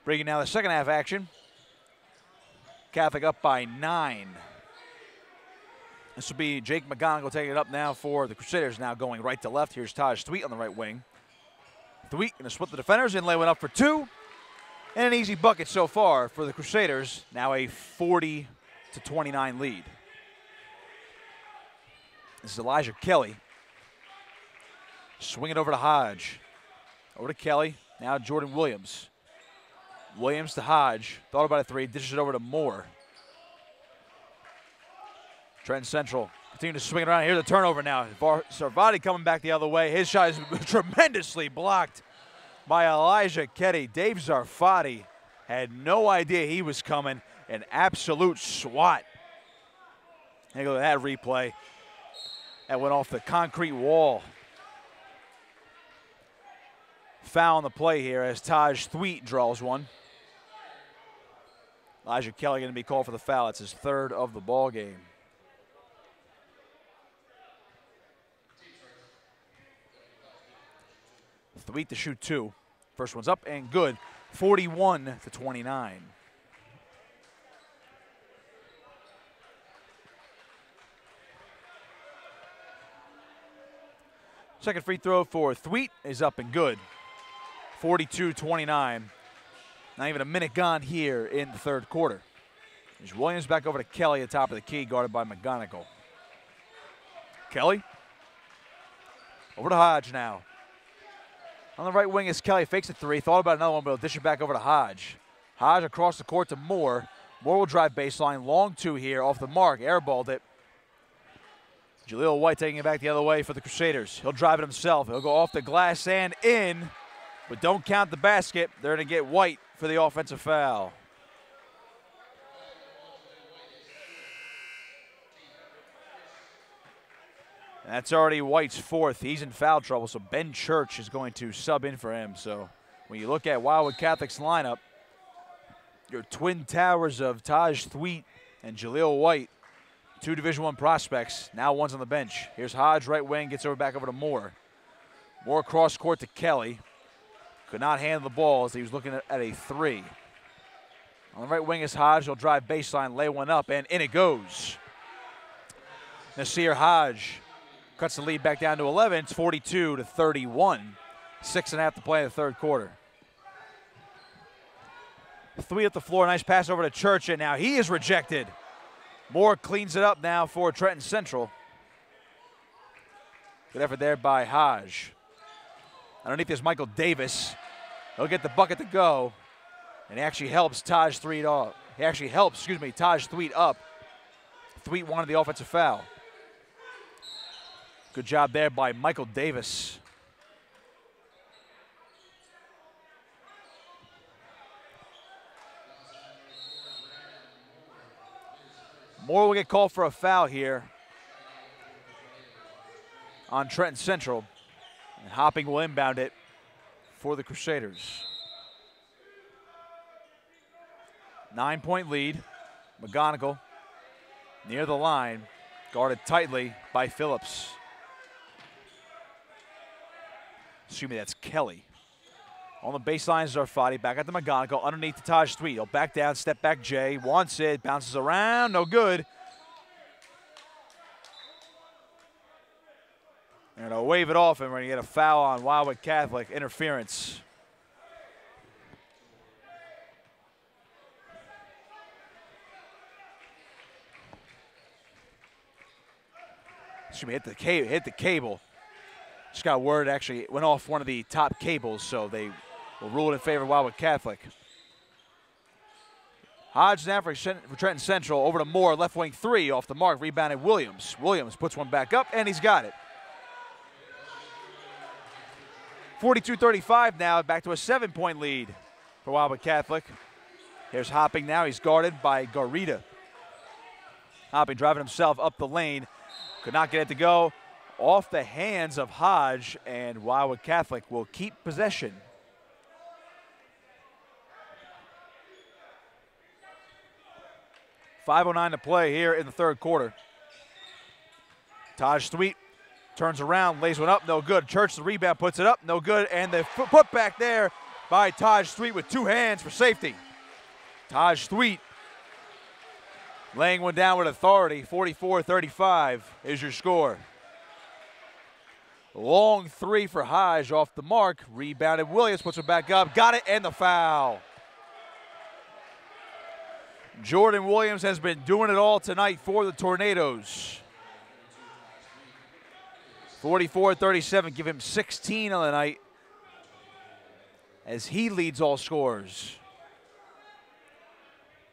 Bringing now the second half action. Catholic up by 9. This will be Jake McGonigal taking it up now for the Crusaders, now going right to left. Here's Taj Thweet on the right wing. Thweet going to split the defenders and lay one up for 2. And an easy bucket so far for the Crusaders. Now a 40-29 lead. This is Elijah Kelly. Swing it over to Hodge. Over to Kelly. Now Jordan Williams. Williams to Hodge. Thought about a 3. Dishes it over to Moore. Trenton Central continue to swing it around. Here's the turnover now. Sarvati coming back the other way. His shot is tremendously blocked by Elijah Kelly. Dave Zarfati had no idea he was coming. An absolute swat. There you go, that replay. That went off the concrete wall. Foul on the play here as Taj Thweet draws one. Elijah Kelly going to be called for the foul. It's his 3rd of the ball game. Thweet to shoot 2. First one's up and good. 41-29. Second free throw for Thweet is up and good. 42-29. Not even a minute gone here in the 3rd quarter. There's Williams back over to Kelly at top of the key, guarded by McGonigal. Kelly. Over to Hodge now. On the right wing is Kelly, fakes a 3, thought about another one, but he'll dish it back over to Hodge. Hodge across the court to Moore. Moore will drive baseline, long 2 here, off the mark, airballed it. Jaleel White taking it back the other way for the Crusaders. He'll drive it himself. He'll go off the glass and in, but don't count the basket. They're going to get White for the offensive foul. And that's already White's 4th. He's in foul trouble, so Ben Church is going to sub in for him. So when you look at Wildwood Catholic's lineup, your twin towers of Taj Thweet and Jaleel White, 2 Division I prospects. Now one's on the bench. Here's Hodge, right wing, gets back over to Moore. Moore cross court to Kelly. Could not handle the ball as he was looking at a 3. On the right wing is Hodge. He'll drive baseline, lay one up, and in it goes. Nasir Hodge cuts the lead back down to 11. It's 42-31. 6.5 to play in the 3rd quarter. Thweet up the floor. Nice pass over to Church, and now he is rejected. Moore cleans it up now for Trenton Central. Good effort there by Hodge. Underneath is Michael Davis. He'll get the bucket to go, and he actually helps Taj Thweet up. Taj Thweet up. Thweet wanted the offensive foul. Good job there by Michael Davis. Moore will get called for a foul here on Trenton Central. And Hopping will inbound it for the Crusaders. 9-point lead. McGonigal near the line, guarded tightly by Phillips. Excuse me, that's Kelly. On the baseline is Zarfati, back at the McGonigal, underneath to Taj Thweet. He'll back down, step back, Jay, wants it, bounces around, no good. They're gonna wave it off, and we're gonna get a foul on Wildwood Catholic, interference. Excuse me, hit the cable. Just got word, actually, it went off one of the top cables, so they will rule it in favor of Wildwood Catholic. Hodge now for Trenton Central, over to Moore, left wing 3, off the mark, rebounded Williams. Williams puts one back up, and he's got it. 42-35 now, back to a 7-point lead for Wildwood Catholic. Here's Hopping now, he's guarded by Garita. Hopping driving himself up the lane, could not get it to go. Off the hands of Hodge, and Wildwood Catholic will keep possession. .509 to play here in the 3rd quarter. Taj Thweet turns around, lays one up, no good. Church, the rebound, puts it up, no good. And the put back there by Taj Thweet with 2 hands for safety. Taj Thweet laying one down with authority. 44-35 is your score. Long 3 for Hodge off the mark. Rebounded Williams, puts it back up. Got it, and the foul. Jordan Williams has been doing it all tonight for the Tornadoes. 44-37, give him 16 on the night as he leads all scorers.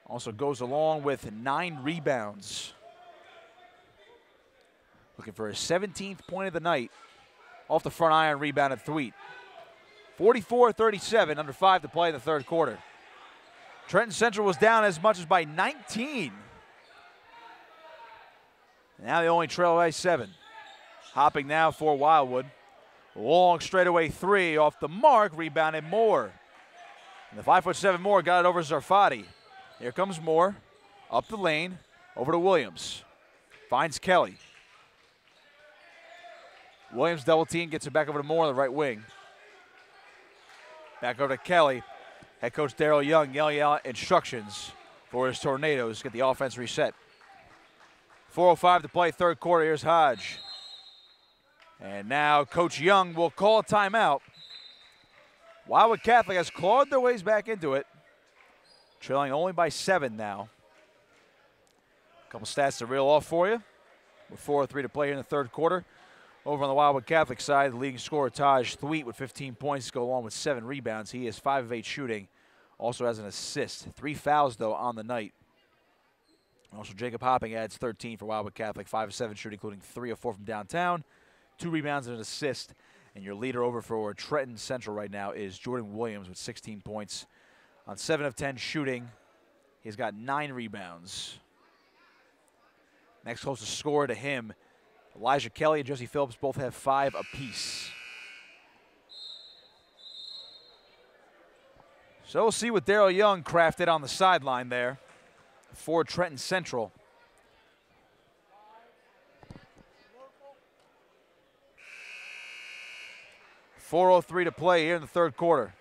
Also goes along with 9 rebounds. Looking for his 17th point of the night. Off the front iron, rebounded Thweet. 44-37, under 5 to play in the third quarter. Trenton Central was down as much as by 19. Now they only trail by 7. Hopping now for Wildwood. Long straightaway 3 off the mark, rebounded Moore. And the 5'7" Moore got it over Zarfati. Here comes Moore, up the lane, over to Williams. Finds Kelly. Williams double team, gets it back over to Moore on the right wing. Back over to Kelly. Head coach Daryl Young yelling out instructions for his Tornadoes to get the offense reset. 4:05 to play, third quarter. Here's Hodge. And now Coach Young will call a timeout. Wildwood Catholic has clawed their ways back into it. Trailing only by 7 now. A couple stats to reel off for you. With 4:03 to play here in the third quarter. Over on the Wildwood Catholic side, the leading scorer Taj Thweet with 15 points, go along with 7 rebounds. He is 5 of 8 shooting. Also has an assist. 3 fouls, though, on the night. Also, Jacob Hopping adds 13 for Wildwood Catholic, 5 of 7 shooting, including 3 of 4 from downtown, 2 rebounds and an assist. And your leader over for Trenton Central right now is Jordan Williams with 16 points. On 7 of 10 shooting, he's got 9 rebounds. Next closest scorer to him, Elijah Kelly and Jesse Phillips both have 5 apiece. So we'll see what Daryl Young crafted on the sideline there for Trenton Central. .403 to play here in the third quarter.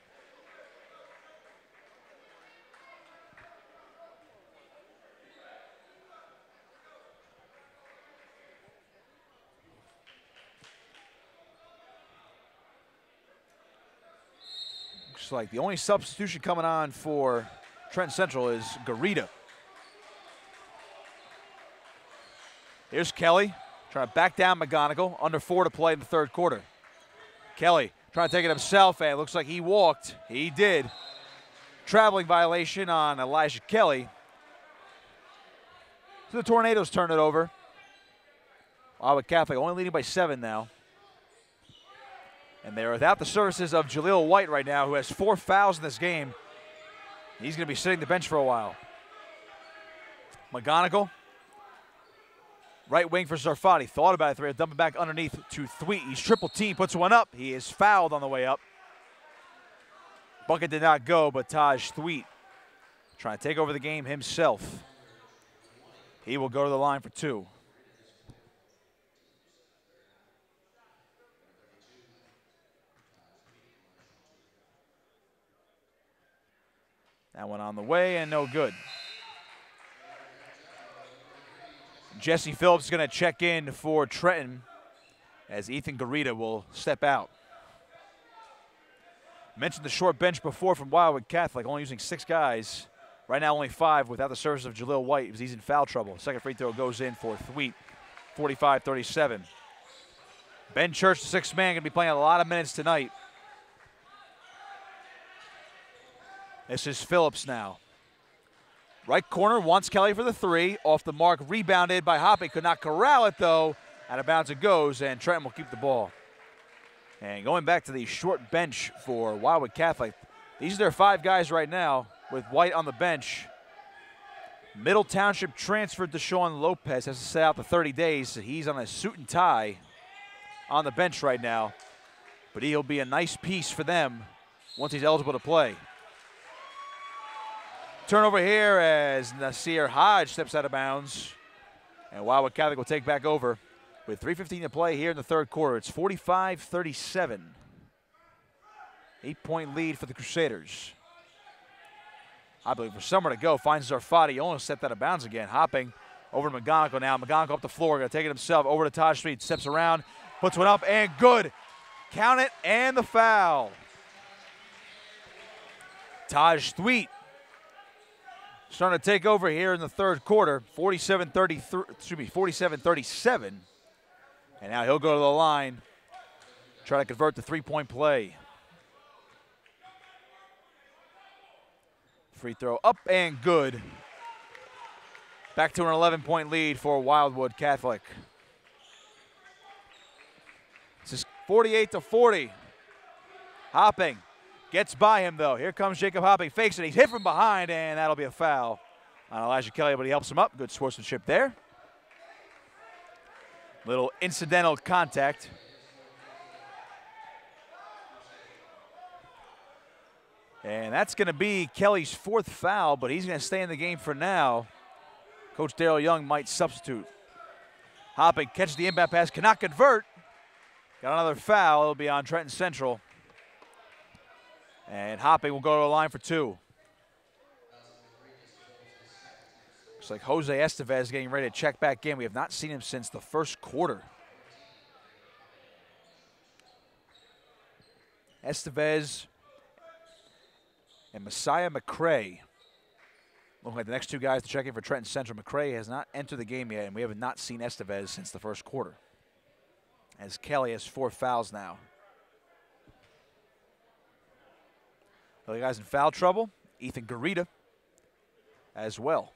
Looks like the only substitution coming on for Trenton Central is Garita. Here's Kelly trying to back down McGonigal. Under 4 to play in the third quarter. Kelly trying to take it himself, and it looks like he walked. He did. Traveling violation on Elijah Kelly. So the Tornadoes turn it over. Wildwood Catholic only leading by 7 now. And they're without the services of Jaleel White right now, who has 4 fouls in this game. He's going to be sitting the bench for a while. McGonigal, right wing for Zarfati. Thought about it, 3, dump it back underneath to Thweet. He's triple team, puts one up. He is fouled on the way up. Bucket did not go, but Taj Thweet trying to take over the game himself. He will go to the line for 2. That one on the way and no good. Jesse Phillips is going to check in for Trenton as Ethan Garita will step out. Mentioned the short bench before from Wildwood Catholic, only using 6 guys. Right now only 5 without the service of Jaleel White because he's in foul trouble. Second free throw goes in for Thweet, 45-37. Ben Church, the 6th man, going to be playing a lot of minutes tonight. This is Phillips now. Right corner, wants Kelly for the 3. Off the mark, rebounded by Hoppe. Could not corral it, though. Out of bounds it goes, and Trenton will keep the ball. And going back to the short bench for Wildwood Catholic, these are their 5 guys right now with White on the bench. Middle Township transferred to Deshaun Lopez, has to sit out the 30 days. So he's on a suit and tie on the bench right now. But he'll be a nice piece for them once he's eligible to play. Turnover here as Nasir Hodge steps out of bounds. And Wildwood Catholic will take back over with 3:15 to play here in the third quarter. It's 45-37. 8-point lead for the Crusaders. I believe for somewhere to go. Finds Zarfati. Almost stepped out of bounds again. Hopping over to McGonigal now. McGonigal up the floor. Going to take it himself. Over to Taj Street. Steps around. Puts one up and good. Count it and the foul. Taj Thweet starting to take over here in the third quarter. 47-37. And now he'll go to the line. Try to convert the three-point play. Free throw up and good. Back to an 11-point lead for Wildwood Catholic. This is 48-40. Hopping. Gets by him, though. Here comes Jacob Hopping. Fakes it. He's hit from behind, and that'll be a foul on Elijah Kelly, but he helps him up. Good sportsmanship there. Little incidental contact. And that's going to be Kelly's fourth foul, but he's going to stay in the game for now. Coach Darrell Young might substitute. Hopping catches the inbound pass, cannot convert. Got another foul. It'll be on Trenton Central. And Hopping will go to the line for two. Looks like Jose Estevez getting ready to check back in. We have not seen him since the first quarter. Estevez and Messiah McCray look like the next two guys to check in for Trenton Central. McCray has not entered the game yet, and we have not seen Estevez since the first quarter, as Kelly has 4 fouls now. Other guys in foul trouble, Ethan Garita as well.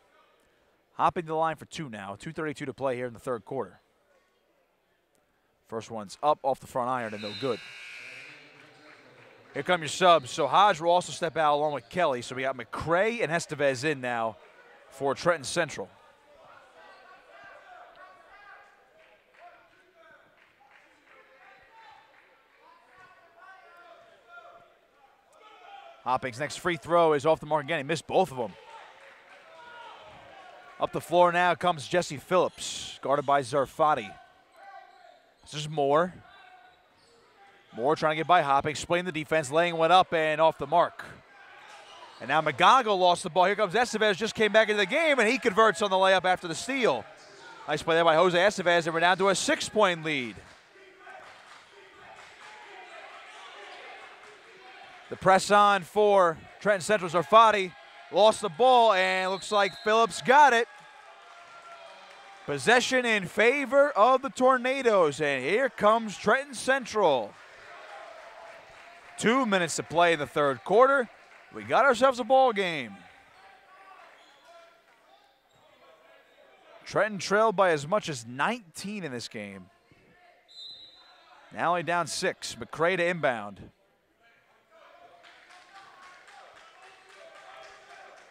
Hopping to the line for two now. 2:32 to play here in the third quarter. First one's up off the front iron and no good. Here come your subs. So Hodge will also step out along with Kelly. So we got McCray and Estevez in now for Trenton Central. Hopping's next free throw is off the mark again. He missed both of them. Up the floor now comes Jesse Phillips, guarded by Zarfati. This is Moore. Moore trying to get by Hopping, splitting the defense, laying one up and off the mark. And now McGonigal lost the ball. Here comes Estevez, just came back into the game, and he converts on the layup after the steal. Nice play there by Jose Estevez, and we're down to a 6-point lead. The press on for Trenton Central. Zarfati lost the ball, and looks like Phillips got it. Possession in favor of the Tornadoes, and here comes Trenton Central. 2 minutes to play in the third quarter. We got ourselves a ball game. Trenton trailed by as much as 19 in this game. Now only down 6. McCray to inbound.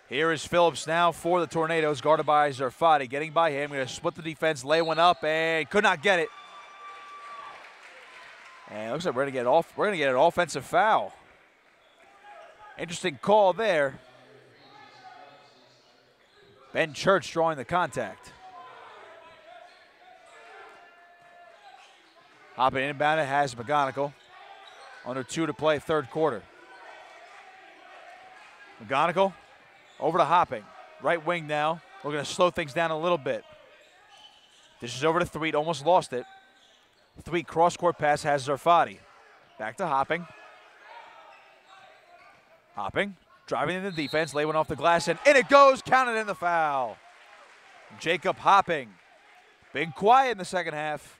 Here is Phillips now for the Tornadoes, guarded by Zarfati. Getting by him, going to split the defense, lay one up, and could not get it. And it looks like we're going to get an offensive foul. Interesting call there. Ben Church drawing the contact. Hopping inbound, it has McGonigal. Under 2 to play, third quarter. McGonigal over to Hopping. Right wing now. We're going to slow things down a little bit. This is over to Thweet, almost lost it. Thweet cross-court pass has Zarfati. Back to Hopping. Hopping, driving in the defense, lay one off the glass, and in it goes, counted in the foul. Jacob Hopping, been quiet in the second half.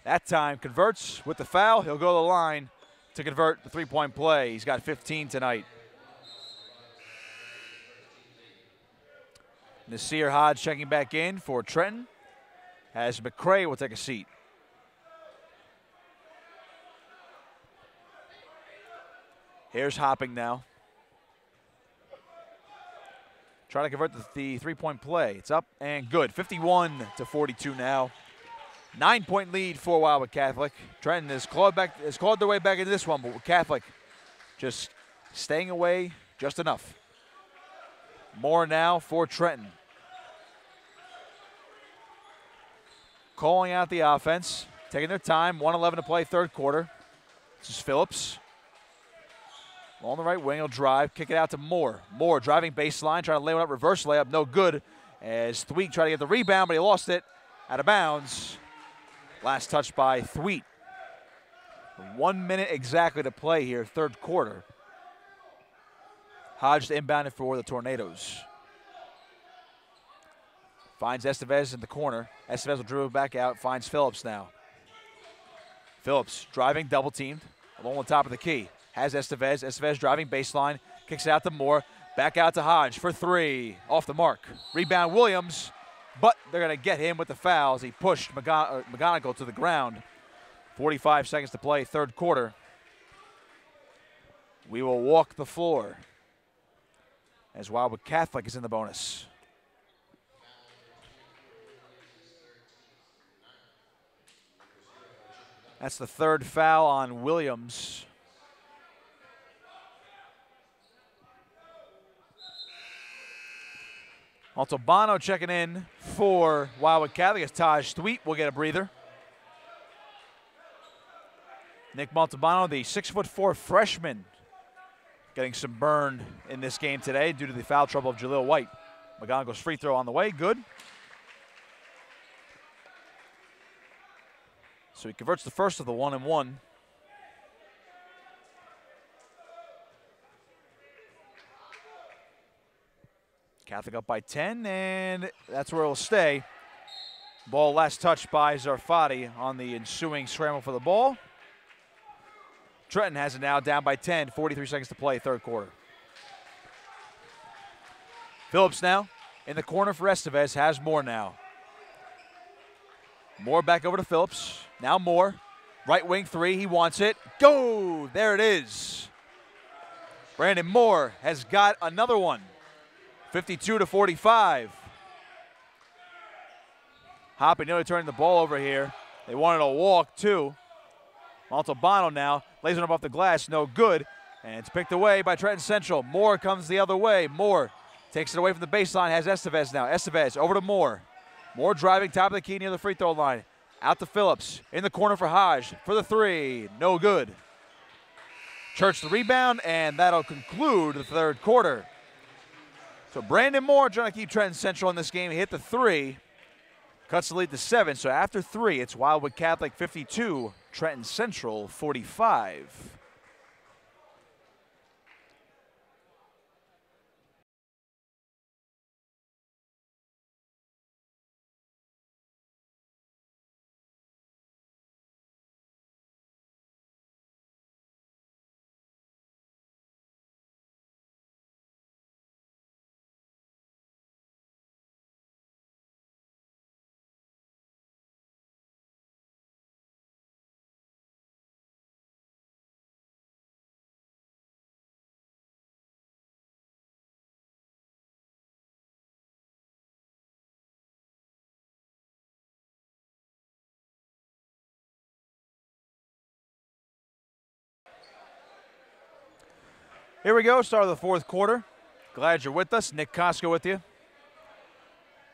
That time converts with the foul. He'll go to the line to convert the three-point play. He's got 15 tonight. Nasir Hodge checking back in for Trenton, as McCray will take a seat. Here's Hopping now. Trying to convert the three-point play. It's up and good. 51-42 now. 9-point lead for Wildwood Catholic. Trenton has clawed their way back into this one, but Catholic just staying away just enough. More now for Trenton. Calling out the offense, taking their time. 1:11 to play, third quarter. This is Phillips. On the right wing, he'll drive, kick it out to Moore. Moore driving baseline, trying to lay one up, reverse layup, no good. As Thweet tried to get the rebound, but he lost it. Out of bounds. Last touch by Thweet. 1 minute exactly to play here, third quarter. Hodge inbounded for the Tornadoes. Finds Estevez in the corner. Estevez will dribble back out, finds Phillips now. Phillips driving, double teamed, along the top of the key. Has Estevez. Estevez driving baseline, kicks it out to Moore. Back out to Hodge for three. Off the mark. Rebound Williams, but they're going to get him with the foul as he pushed McGonigal to the ground. 45 seconds to play, third quarter. We will walk the floor as Wildwood Catholic is in the bonus. That's the third foul on Williams. Montalbano checking in for Wildwood Catholic as Taj Thweet will get a breather. Nick Montalbano, the 6'4" freshman, getting some burn in this game today due to the foul trouble of Jaleel White. McGonigal's free throw on the way, good. So he converts the first of the 1-and-1. Catholic up by 10, and that's where it'll stay. Ball last touched by Zarfati on the ensuing scramble for the ball. Trenton has it now down by 10, 43 seconds to play, third quarter. Phillips now in the corner for Estevez, has Moore now. Moore back over to Phillips. Now Moore, right wing three, he wants it. Go! There it is. Brandon Moore has got another one. 52-45. Hoppy nearly turning the ball over here. They wanted a walk too. Montalbano now lays it up off the glass, no good. And it's picked away by Trenton Central. Moore comes the other way. Moore takes it away from the baseline, has Estevez now. Estevez over to Moore. Moore driving top of the key near the free throw line. Out to Phillips. In the corner for Hodge for the three. No good. Church the rebound, and that'll conclude the third quarter. So Brandon Moore trying to keep Trenton Central in this game. He hit the three. Cuts the lead to 7. So after 3, it's Wildwood Catholic 52, Trenton Central 45. Here we go, start of the fourth quarter. Glad you're with us. Nick Costco with you.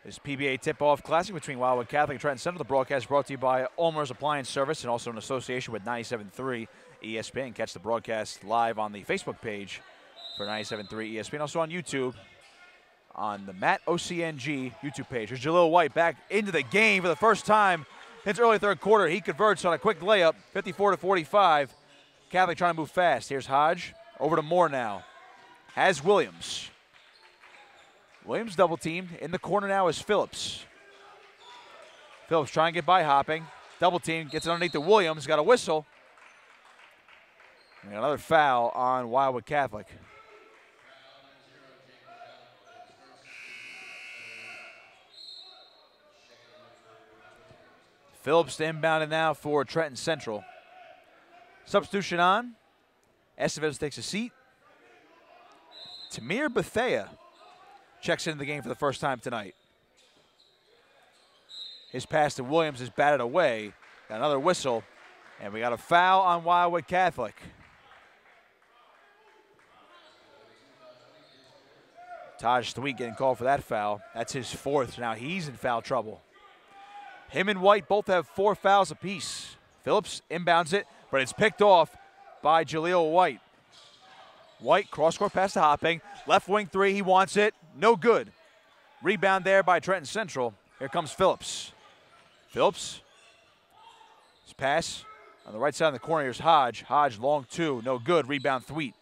This PBA Tip-Off Classic between Wildwood Catholic and Trenton Central. The broadcast brought to you by Ulmer's Appliance Service and also in association with 97.3 ESPN. Catch the broadcast live on the Facebook page for 97.3 ESPN. Also on YouTube on the Matt OCNG YouTube page. Here's Jaleel White back into the game for the first time since early third quarter. He converts on a quick layup, 54-45. Catholic trying to move fast. Here's Hodge. Over to Moore now. Has Williams. Williams double teamed. In the corner now is Phillips. Phillips trying to get by hopping. Double team, gets it underneath to Williams. Got a whistle. And another foul on Wildwood Catholic. Phillips inbounded now for Trenton Central. Substitution on. Estevez takes a seat. Tamir Bethea checks into the game for the first time tonight. His pass to Williams is batted away. Got another whistle, and we got a foul on Wildwood Catholic. Taj Thweet getting called for that foul. That's his fourth. Now he's in foul trouble. Him and White both have 4 fouls apiece. Phillips inbounds it, but it's picked off by Jaleel White. White, cross-court pass to Hopping. Left wing three, he wants it. No good. Rebound there by Trenton Central. Here comes Phillips. Phillips. His pass on the right side of the corner. Here's Hodge. Hodge, long two. No good. Rebound Thweet.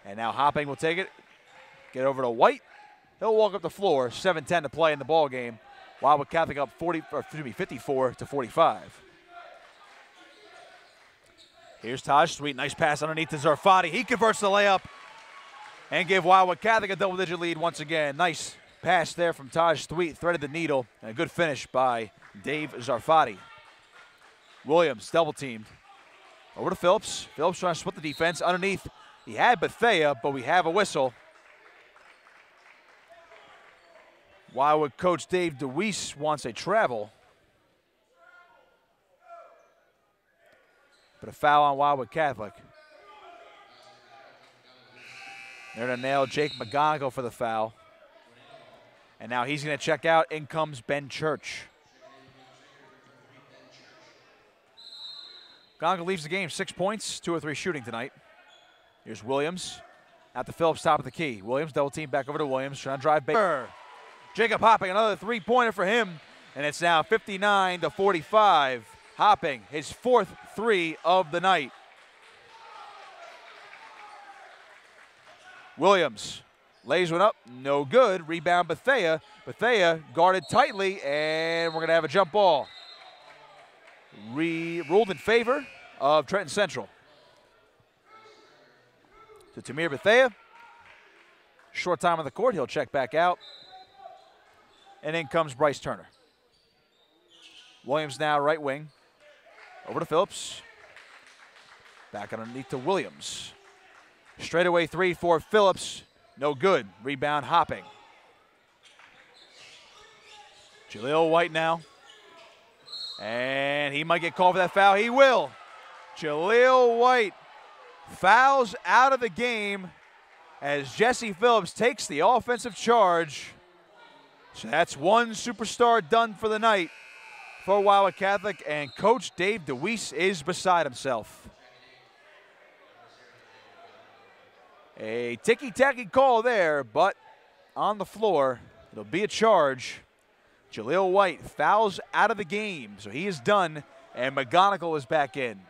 And now Hopping will take it. Get over to White. He'll walk up the floor. 7:10 to play in the ball game. Wildwood Catholic up 54-45. Here's Taj Thweet. Nice pass underneath to Zarfati. He converts the layup and give Wildwood Catholic a double-digit lead once again. Nice pass there from Taj Thweet. Threaded the needle. And a good finish by Dave Zarfati. Williams double-teamed. Over to Phillips. Phillips trying to split the defense. Underneath, he had Bethea, but we have a whistle. Wildwood coach Dave DeWeese wants a travel. But a foul on Wildwood Catholic. They're going to nail Jake McGonigal for the foul. And now he's going to check out. In comes Ben Church. McGonigal leaves the game. 6 points, 2 of 3 shooting tonight. Here's Williams. At the Phillips, top of the key. Williams double team back over to Williams. Trying to drive Baker. Jacob Hopping, another three-pointer for him. And it's now 59-45. Hopping, his 4th three of the night. Williams lays one up, no good. Rebound Bethea. Bethea guarded tightly, and we're going to have a jump ball. Ruled in favor of Trenton Central. So Tamir Bethea, short time on the court, he'll check back out. And in comes Bryce Turner. Williams now right wing. Over to Phillips. Back underneath to Williams. Straightaway three for Phillips. No good. Rebound Hopping. Jaleel White now. And he might get called for that foul. He will. Jaleel White fouls out of the game as Jesse Phillips takes the offensive charge. So that's one superstar done for the night for Wildwood Catholic, and Coach Dave DeWeese is beside himself. A ticky-tacky call there, but on the floor, it'll be a charge. Jaleel White fouls out of the game, so he is done, and McGonigal is back in.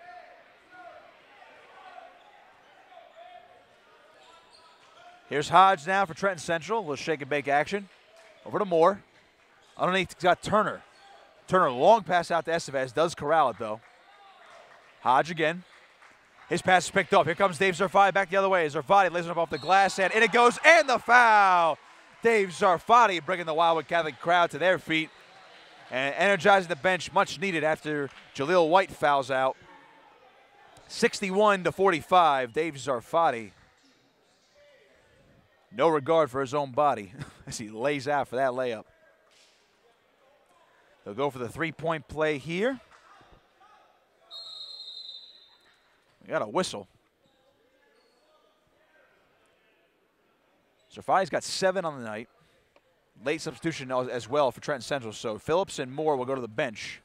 Here's Hodge now for Trenton Central. A little shake and bake action. Over to Moore. Underneath, he's got Turner. Turner, long pass out to Estevez. Does corral it, though. Hodge again. His pass is picked up. Here comes Dave Zarfati back the other way. Zarfati lays it up off the glass, and in it goes, and the foul. Dave Zarfati bringing the Wildwood Catholic crowd to their feet and energizing the bench, much needed after Jaleel White fouls out. 61-45, Dave Zarfati. No regard for his own body as he lays out for that layup. They'll go for the three-point play here. We got a whistle. Zarfati's got 7 on the night. Late substitution as well for Trenton Central. So Phillips and Moore will go to the bench.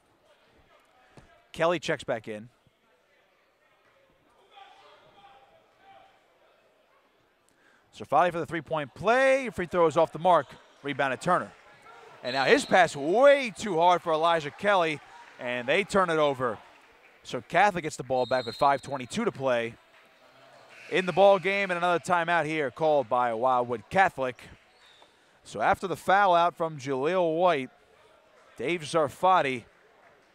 Kelly checks back in. Zarfati for the three-point play. Free throw is off the mark. Rebounded Turner. And now his pass way too hard for Elijah Kelly, and they turn it over. So Catholic gets the ball back with 5:22 to play in the ball game, and another timeout here called by Wildwood Catholic. So after the foul out from Jaleel White, Dave Zarfati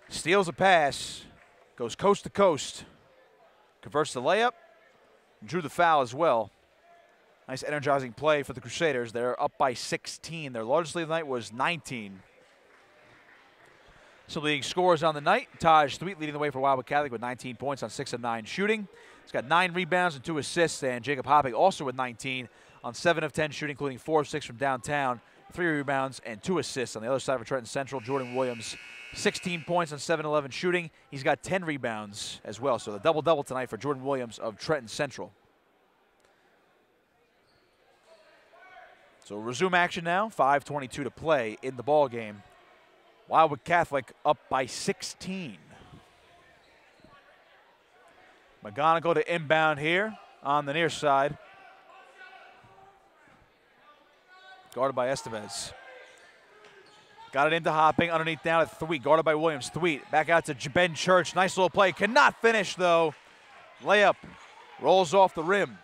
steals a pass, goes coast to coast, converts the layup, and drew the foul as well. Nice energizing play for the Crusaders. They're up by 16. Their largest lead of the night was 19. So leading scorers on the night, Taj Thweet leading the way for Wildwood Catholic with 19 points on 6 of 9 shooting. He's got 9 rebounds and 2 assists, and Jacob Hopping also with 19 on 7 of 10 shooting, including 4 of 6 from downtown, 3 rebounds and 2 assists. On the other side for Trenton Central, Jordan Williams, 16 points on 7 of 11 shooting. He's got 10 rebounds as well. So the double-double tonight for Jordan Williams of Trenton Central. So resume action now, 5:22 to play in the ball game. Wildwood Catholic up by 16. McGonigal to inbound here. on the near side. Guarded by Estevez. Got it into Hopping, underneath down at Thweet, guarded by Williams. Thweet back out to Ben Church. Nice little play, cannot finish though. Layup, rolls off the rim.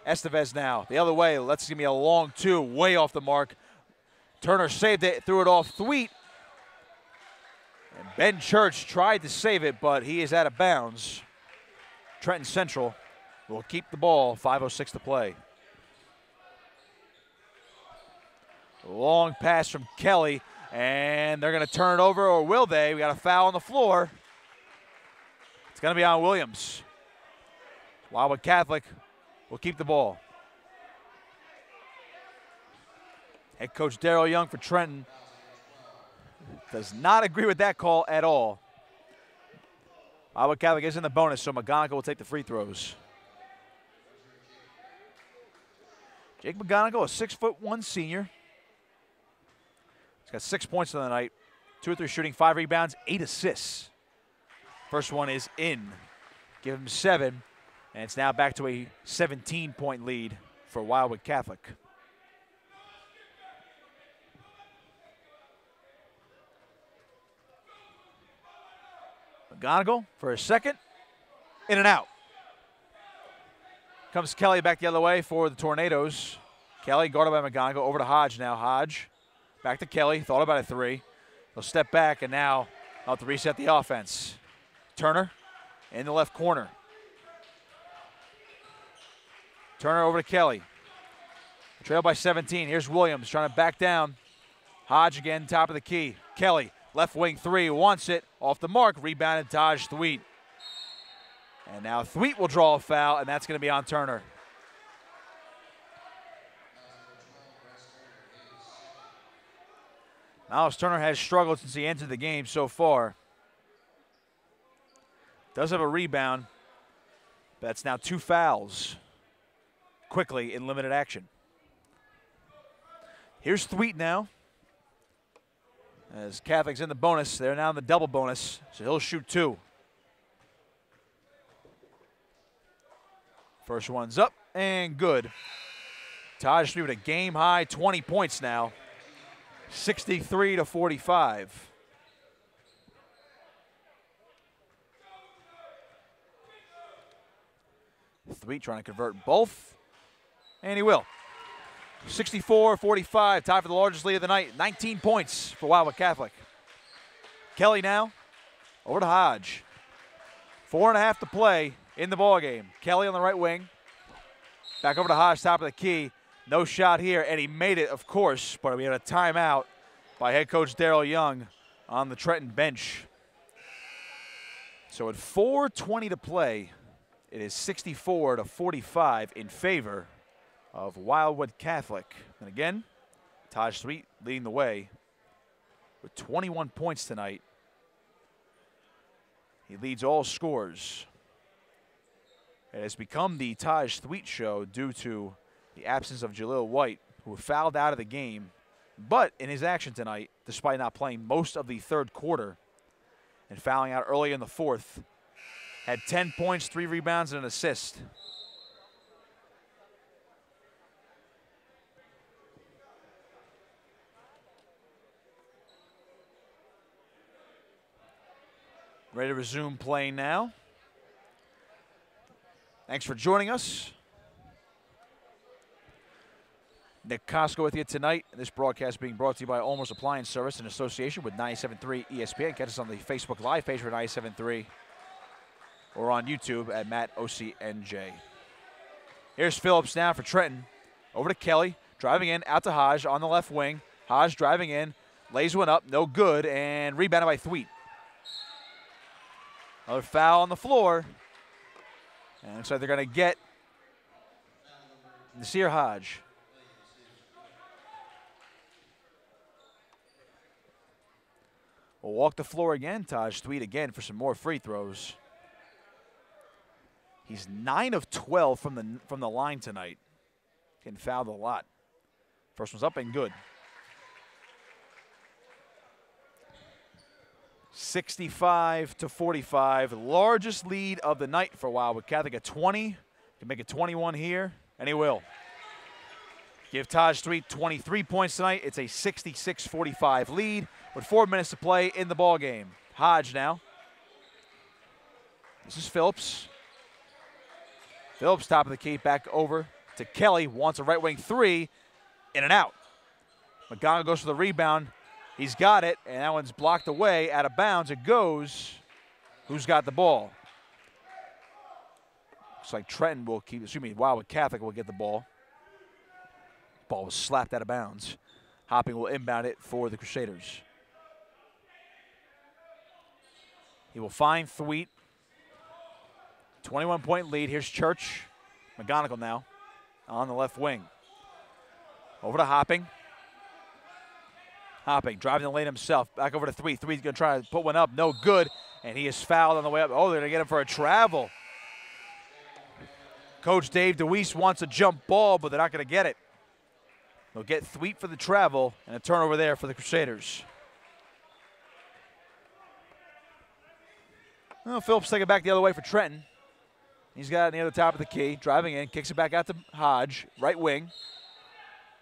Estevez now, the other way, let's give me a long two, way off the mark. Turner saved it, threw it off Thweet. And Ben Church tried to save it, but he is out of bounds. Trenton Central will keep the ball, 5:06 to play. Long pass from Kelly, and they're going to turn it over, or will they? We got a foul on the floor. It's going to be on Williams. Wildwood Catholic will keep the ball. Head coach Darrell Young for Trenton does not agree with that call at all. Wildwood Catholic is in the bonus, so McGonigal will take the free throws. Jake McGonigal, a 6'1" senior. He's got 6 points on the night, 2 or 3 shooting, 5 rebounds, 8 assists. First one is in. Give him 7, and it's now back to a 17-point lead for Wildwood Catholic. McGonigal for a second, in and out. Comes Kelly back the other way for the Tornadoes. Kelly guarded by McGonigal, over to Hodge now. Hodge back to Kelly, thought about a three. He'll step back and now out to reset the offense. Turner in the left corner. Turner over to Kelly. Trail by 17. Here's Williams trying to back down. Hodge again, top of the key. Kelly, left wing three, wants it. Off the mark, rebounded Taj Thweet. And now Thweet will draw a foul, and that's going to be on Turner. Miles Turner has struggled since he entered the game so far. Does have a rebound. That's now 2 fouls quickly in limited action. Here's Thweet now. As Catholic's in the bonus, they're now in the double bonus, so he'll shoot 2. First one's up and good. Taj Thweet with a game-high 20 points now, 63-45. Thweet trying to convert both, and he will. 64-45, tied for the largest lead of the night. 19 points for Wildwood Catholic. Kelly now, over to Hodge. 4.5 to play in the ballgame. Kelly on the right wing. Back over to Hodge, top of the key. No shot here, and he made it, of course, but we had a timeout by head coach Darrell Young on the Trenton bench. So at 4:20 to play, it is 64-45 in favor of Wildwood Catholic. And again, Taj Thweet leading the way with 21 points tonight. He leads all scores. It has become the Taj Thweet show due to the absence of Jaleel White, who fouled out of the game. But in his action tonight, despite not playing most of the third quarter and fouling out early in the fourth, had 10 points, 3 rebounds, and an assist. Ready to resume playing now. Thanks for joining us. Nick Costco with you tonight. This broadcast being brought to you by Olmer's Appliance Service in association with 97.3 ESPN. Catch us on the Facebook Live page for 97.3 or on YouTube at Matt OCNJ. Here's Phillips now for Trenton. Over to Kelly, driving in, out to Hodge on the left wing. Hodge driving in, lays one up, no good, and rebounded by Thweet. Another foul on the floor. And looks like they're going to get Nasir Hodge. Will walk the floor again. Taj Thweet again for some more free throws. He's 9 of 12 from the line tonight. Getting fouled a lot. First one's up and good. 65-45, largest lead of the night for Wildwood Catholic at 20. Can make it 21 here, and he will. Give Taj Street 23 points tonight. It's a 66-45 lead with 4 minutes to play in the ball game. Hodge now. This is Phillips. Phillips, top of the key, back over to Kelly. Wants a right wing three, in and out. McGonigal goes for the rebound. He's got it, and that one's blocked away, out of bounds. It goes. Who's got the ball? Looks like Trenton will keep, Wildwood Catholic will get the ball. Ball was slapped out of bounds. Hopping will inbound it for the Crusaders. He will find Thweet. 21-point lead. Here's Church. McGonigal now on the left wing. Over to Hopping. Hopping, driving the lane himself. Back over to Thweet. Thweet's going to try to put one up. No good. And he is fouled on the way up. Oh, they're going to get him for a travel. Coach Dave DeWeese wants a jump ball, but they're not going to get it. They'll get Thweet for the travel, and a turnover there for the Crusaders. Well, Phillips taking it back the other way for Trenton. He's got it near the top of the key, driving in, kicks it back out to Hodge, right wing.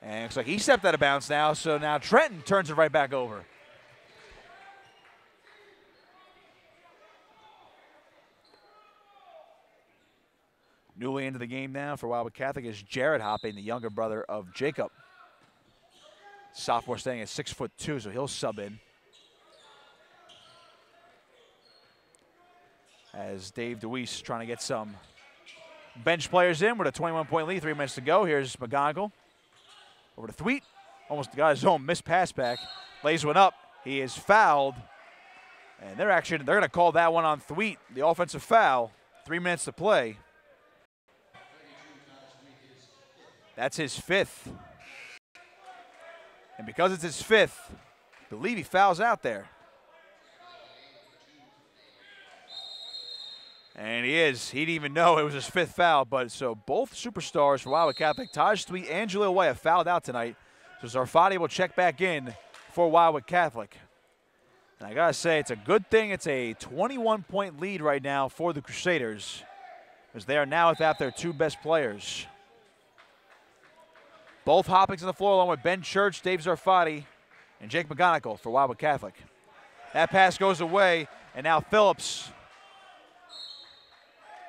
And looks like he stepped out of bounds now, so now Trenton turns it right back over. Newly into the game now for Wildwood Catholic is Jared Hopping, the younger brother of Jacob. Sophomore staying at 6'2", so he'll sub in. As Dave DeWeese trying to get some bench players in with a 21-point lead, 3 minutes to go. Here's McGonigal. Over to Thweet. Almost got his own missed pass back. Lays one up. He is fouled. And they're going to call that one on Thweet, the offensive foul. 3 minutes to play. That's his fifth. And because it's his fifth, I believe he fouls out there. And he is. He didn't even know it was his fifth foul. But so both superstars for Wildwood Catholic, Taj Thweet and Jaleel White, have fouled out tonight. So Zarfati will check back in for Wildwood Catholic. And I got to say, it's a good thing it's a 21-point lead right now for the Crusaders, as they are now without their two best players. Both Hoppings on the floor along with Ben Church, Dave Zarfati, and Jake McGonigal for Wildwood Catholic. That pass goes away, and now Phillips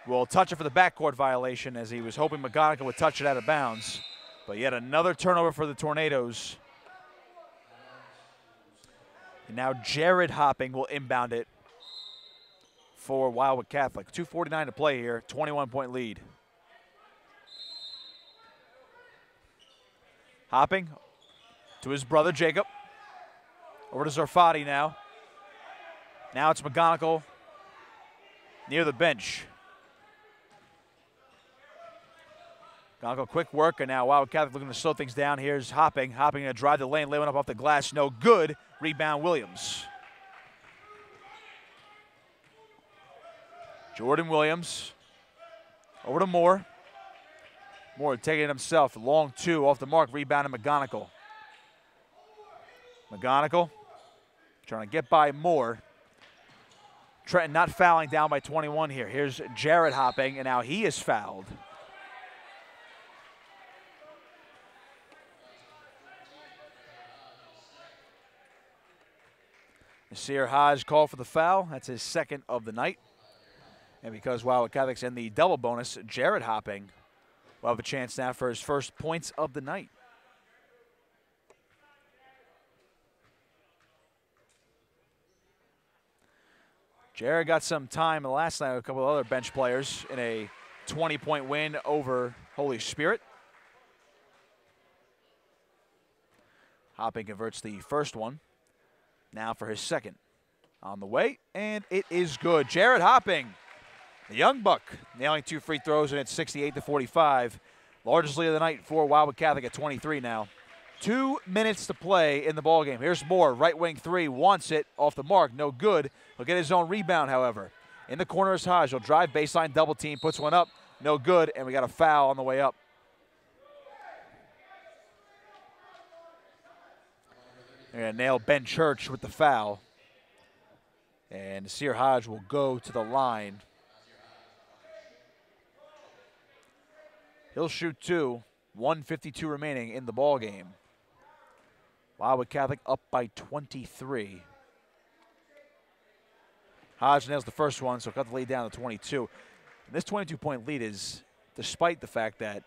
will touch it for the backcourt violation, as he was hoping McGonigal would touch it out of bounds. But yet another turnover for the Tornadoes. And now Jared Hopping will inbound it for Wildwood Catholic. 2:49 to play here, 21-point lead. Hopping to his brother Jacob. Over to Zarfati now. Now it's McGonigal near the bench. McGonigal, quick work, and now Wildwood Catholic looking to slow things down. Here's Hopping. Hopping to drive the lane, lay one up off the glass. No good. Rebound Williams. Jordan Williams. Over to Moore. Moore taking it himself. Long two off the mark. Rebound to McGonigal. McGonigal trying to get by Moore. Trenton not fouling, down by 21 here. Here's Jared Hopping, and now he is fouled. Nasir Hodge called for the foul. That's his second of the night. And because Wildwood Catholic's in the double bonus, Jared Hopping will have a chance now for his first points of the night. Jared got some time last night with a couple of other bench players in a 20-point win over Holy Spirit. Hopping converts the first one. Now for his second. On the way, and it is good. Jared Hopping, the young buck, nailing two free throws, and it's 68-45. Largest lead of the night for Wildwood Catholic at 23 now. 2 minutes to play in the ballgame. Here's Moore, right wing three, wants it, off the mark, no good. He'll get his own rebound, however. In the corner is Hodge. He'll drive baseline, double team, puts one up, no good, and we got a foul on the way up. They're going to nail Ben Church with the foul. And Nasir Hodge will go to the line. He'll shoot 2. 1:52 remaining in the ball game. Wildwood Catholic up by 23. Hodge nails the first one, so cut the lead down to 22. And this 22-point lead is despite the fact that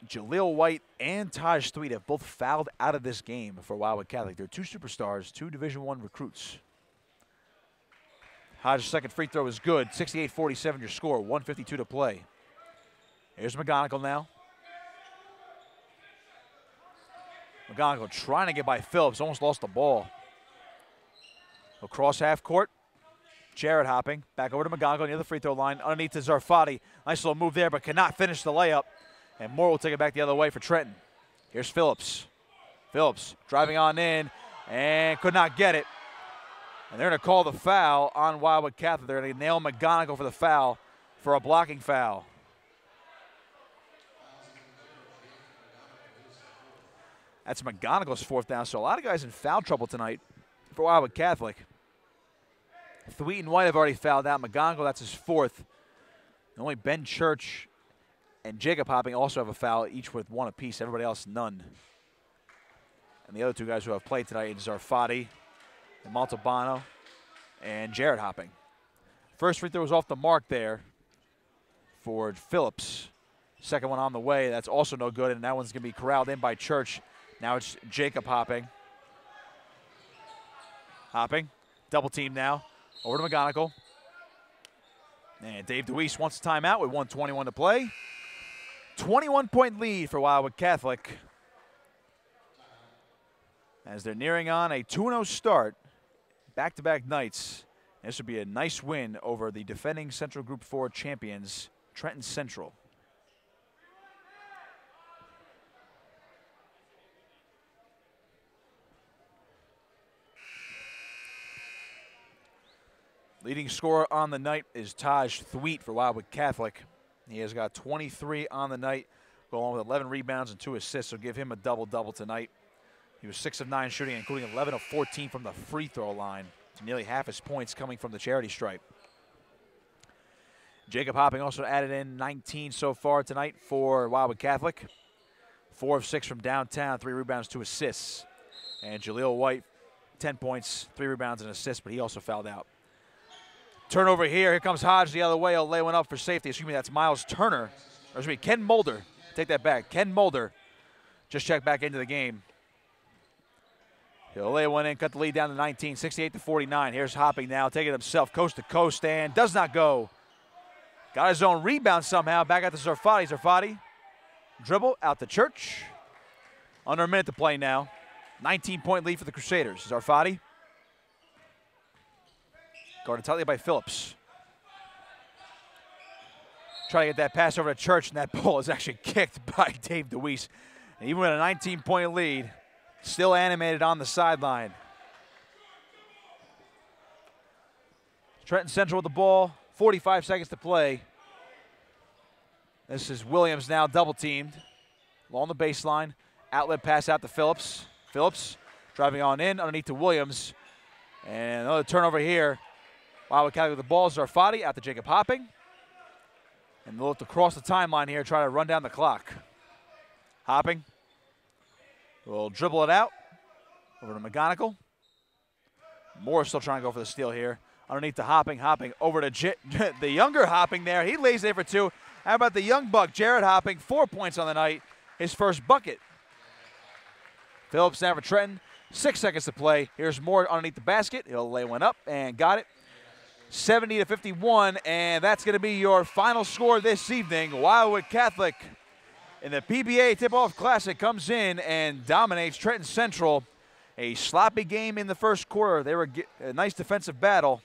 Jaleel White and Taj Thweet have both fouled out of this game for Wildwood Catholic. They're 2 superstars, 2 Division I recruits. Hodge's second free throw is good. 68-47 your score, 1:52 to play. Here's McGonigal now. McGonigal trying to get by Phillips, almost lost the ball. Across half court. Jarrett hopping. Back over to McGonigal near the free throw line. Underneath to Zarfati. Nice little move there, but cannot finish the layup. And Moore will take it back the other way for Trenton. Here's Phillips. Phillips driving on in and could not get it. And they're going to call the foul on Wildwood Catholic. They're going to nail McGonigal for the foul, for a blocking foul. That's McGonigal's 4th down, so a lot of guys in foul trouble tonight for Wildwood Catholic. Thweet and White have already fouled out. McGonigal, that's his 4th. And only Ben Church and Jacob Hopping also have a foul, each with 1 apiece. Everybody else, none. And the other 2 guys who have played tonight is Zarfati and Montalbano and Jarrett Hopping. First free throw was off the mark there for Phillips. Second one on the way. That's also no good, and that one's going to be corralled in by Church. Now it's Jacob Hopping. Hopping. Double team now. Over to McGonigal. And Dave DeWeese wants a timeout with 1:21 to play. 21-point lead for Wildwood Catholic, as they're nearing on a 2-0 start. Back-to-back nights. This would be a nice win over the defending Central Group 4 champions, Trenton Central. Leading scorer on the night is Taj Thweet for Wildwood Catholic. He has got 23 on the night, going with 11 rebounds and 2 assists, so give him a double-double tonight. He was 6 of 9 shooting, including 11 of 14 from the free throw line. Nearly half his points coming from the charity stripe. Jacob Hopping also added in 19 so far tonight for Wildwood Catholic. 4 of 6 from downtown, 3 rebounds, 2 assists. And Jaleel White, 10 points, 3 rebounds and an assist, but he also fouled out. Turnover here. Here comes Hodge the other way. He'll lay one up for safety. Excuse me, that's Miles Turner. Or excuse me, Ken Mulder. Take that back. Ken Mulder just checked back into the game. He'll lay one in, cut the lead down to 19, 68-49. Here's Hopping now, taking it himself coast to coast, and does not go. Got his own rebound somehow. Back out to Zarfati. Zarfati, dribble out to Church. Under a minute to play now. 19-point lead for the Crusaders. Zarfati. Guarded tightly by Phillips. Trying to get that pass over to Church, and that ball is actually kicked by Dave DeWeese. And even with a 19-point lead, still animated on the sideline. Trenton Central with the ball, 45 seconds to play. This is Williams now double-teamed along the baseline. Outlet pass out to Phillips. Phillips driving on in, underneath to Williams. And another turnover here. Wildwood Catholic with the ball. Zarfati out to Jacob Hopping. And they'll look to cross the timeline here, try to run down the clock. Hopping will dribble it out. Over to McGonigal. Moore still trying to go for the steal here. Underneath to Hopping. Hopping over to the younger Hopping there. He lays it for 2. How about the young buck, Jared Hopping? 4 points on the night. His first bucket. Phillips now for Trenton. 6 seconds to play. Here's Moore underneath the basket. He'll lay one up and got it. 70-51, and that's going to be your final score this evening. Wildwood Catholic in the PBA Tip-Off Classic comes in and dominates Trenton Central. A sloppy game in the first quarter. They were a nice defensive battle.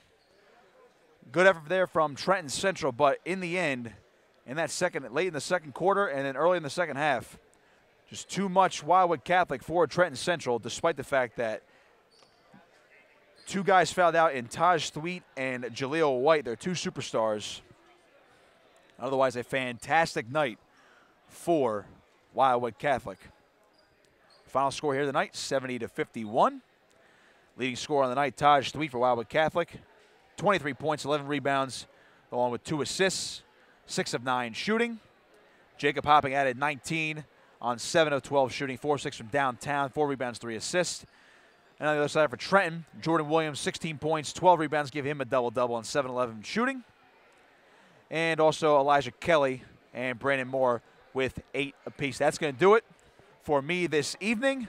Good effort there from Trenton Central, but in the end, late in the second quarter and then early in the second half, just too much Wildwood Catholic for Trenton Central, despite the fact that 2 guys fouled out in Taj Thweet and Jaleel White. They're 2 superstars. Otherwise, a fantastic night for Wildwood Catholic. Final score here tonight, 70-51. Leading scorer on the night, Taj Thweet for Wildwood Catholic. 23 points, 11 rebounds, along with 2 assists, 6 of 9 shooting. Jacob Hopping added 19 on 7 of 12 shooting, 4-6 from downtown, 4 rebounds, 3 assists. And on the other side for Trenton, Jordan Williams, 16 points, 12 rebounds, give him a double-double on 7-11 shooting. And also Elijah Kelly and Brandon Moore with 8 apiece. That's going to do it for me this evening.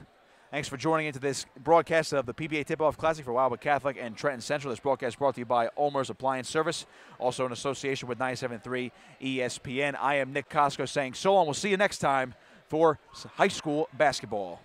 Thanks for joining into this broadcast of the PBA Tip-Off Classic for Wildwood Catholic and Trenton Central. This broadcast brought to you by Ulmer's Appliance Service, also in association with 97.3 ESPN. I am Nick Costco saying so long. We'll see you next time for high school basketball.